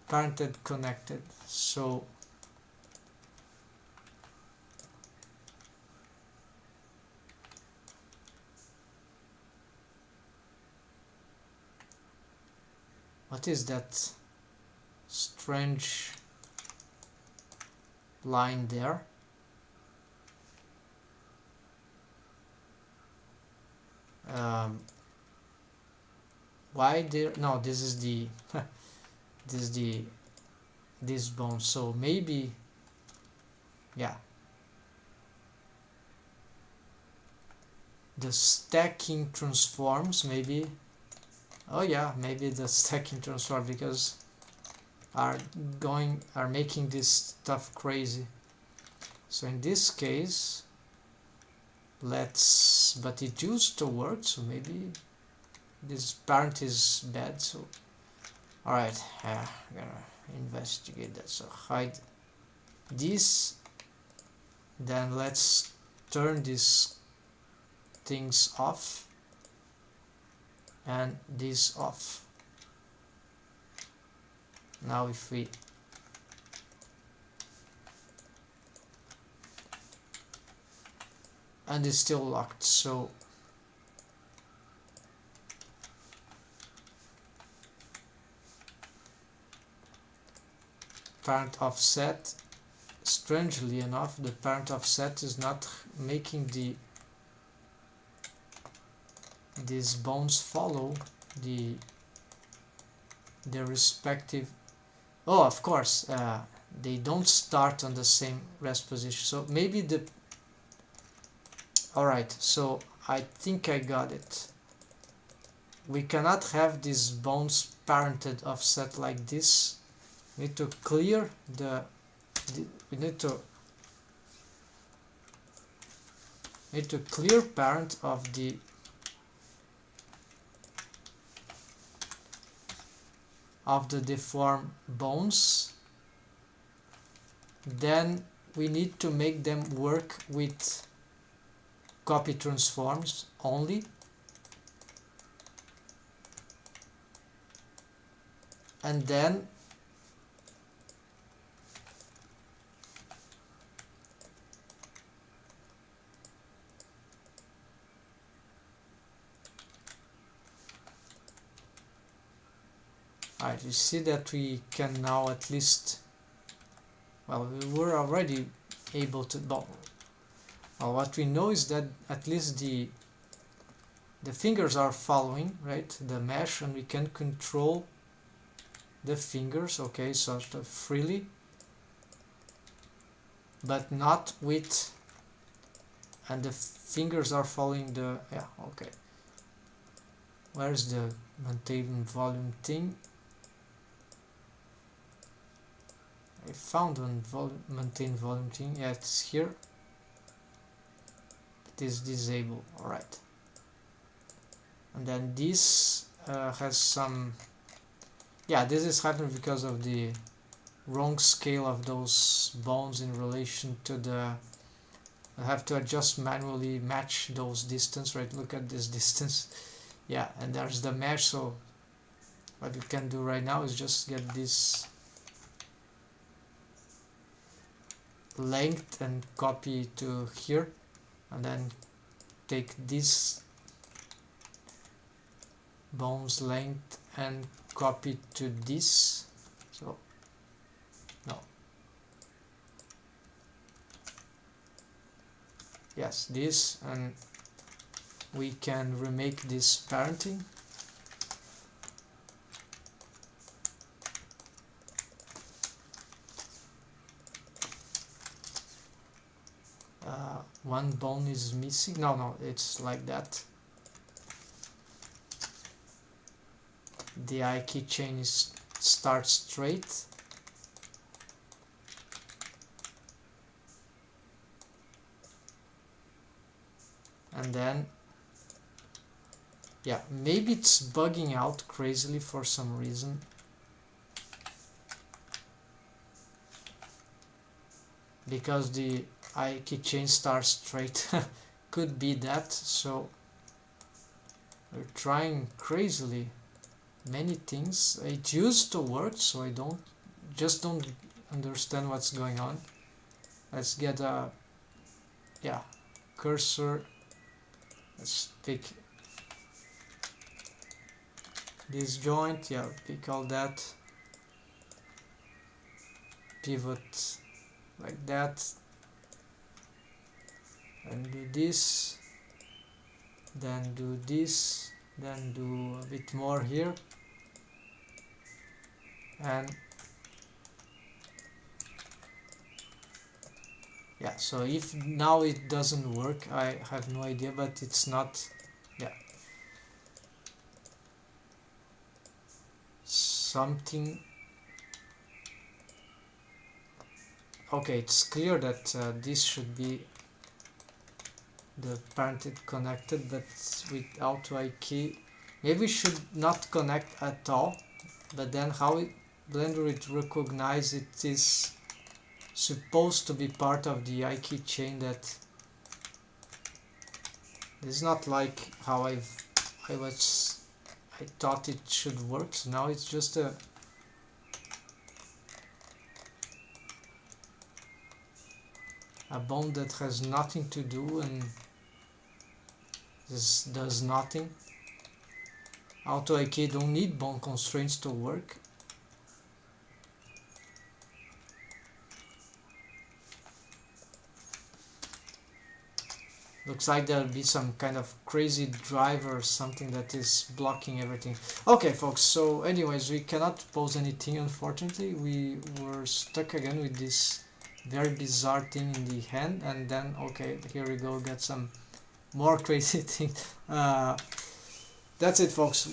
parented connected. So what is that strange line there? Why there? No, this is the this is the this bone. So maybe, yeah, the stacking transforms. Maybe, oh yeah, maybe the stacking transform, because are making this stuff crazy. So in this case, let's, but it used to work, so maybe this parent is bad. So alright, I'm gonna investigate that. So hide this, then let's turn these things off and this off. Now if we and it's still locked, so parent offset, strangely enough the parent offset is not making these bones follow their respective. Oh, of course, they don't start on the same rest position, so maybe the alright, so I think I got it. We cannot have these bones parented offset like this. We need to clear we need to clear parent of the deformed bones. Then we need to make them work with copy transforms only, and then alright, you see that we can now at least, well, we were already able to, well, what we know is that at least the fingers are following, right, the mesh, and we can control the fingers, okay, sort of freely, but not with, and the fingers are following the, yeah, okay. Where's the maintain volume thing? I found one maintain volume thing. Yeah, it's here. It is disabled. Alright. And then this has some. Yeah, this is happening because of the wrong scale of those bones in relation to the. I have to adjust manually, match those distance. Right, look at this distance. Yeah, and there's the mesh. So what you can do right now is just get this length and copy to here, and then take this bones length and copy to this. So no, yes, this, and we can remake this parenting. One bone is missing. No, it's like that. The I keychain is starts straight. and then yeah, maybe it's bugging out crazily for some reason. Because the keychain starts straight. Could be that. So we're trying crazily many things. It used to work, so I don't understand what's going on. Let's get a cursor. Let's pick this joint. Yeah, pick all that. Pivot like that. And do this. Then do this. Then do a bit more here. And yeah, so if now it doesn't work, I have no idea, but it's not, yeah, something. Okay, it's clear that this should be the parented connected, but without key, maybe we should not connect at all. But then how Blender it recognize it is supposed to be part of the key chain. That is not like how I thought it should work. So now it's just a bond that has nothing to do, and this does nothing. Auto IK don't need bond constraints to work. Looks like there'll be some kind of crazy driver or something that is blocking everything. Okay folks, so anyways, we cannot pose anything unfortunately. We were stuck again with this very bizarre thing in the hand, and then okay, here we go, get some more crazy things. That's it folks.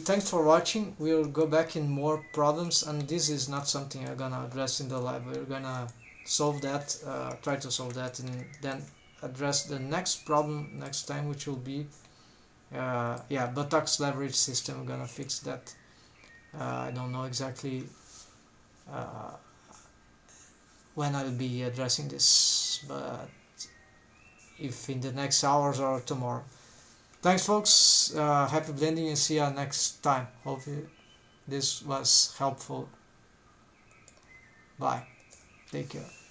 Thanks for watching. We'll go back in more problems, and this is not something I'm gonna address in the lab. We're gonna solve that, try to solve that, and then address the next problem next time, which will be buttocks leverage system. We're gonna fix that. I don't know exactly when I'll be addressing this, but if in the next hours or tomorrow. Thanks folks, happy blending, and see you next time. Hope this was helpful. Bye, take care.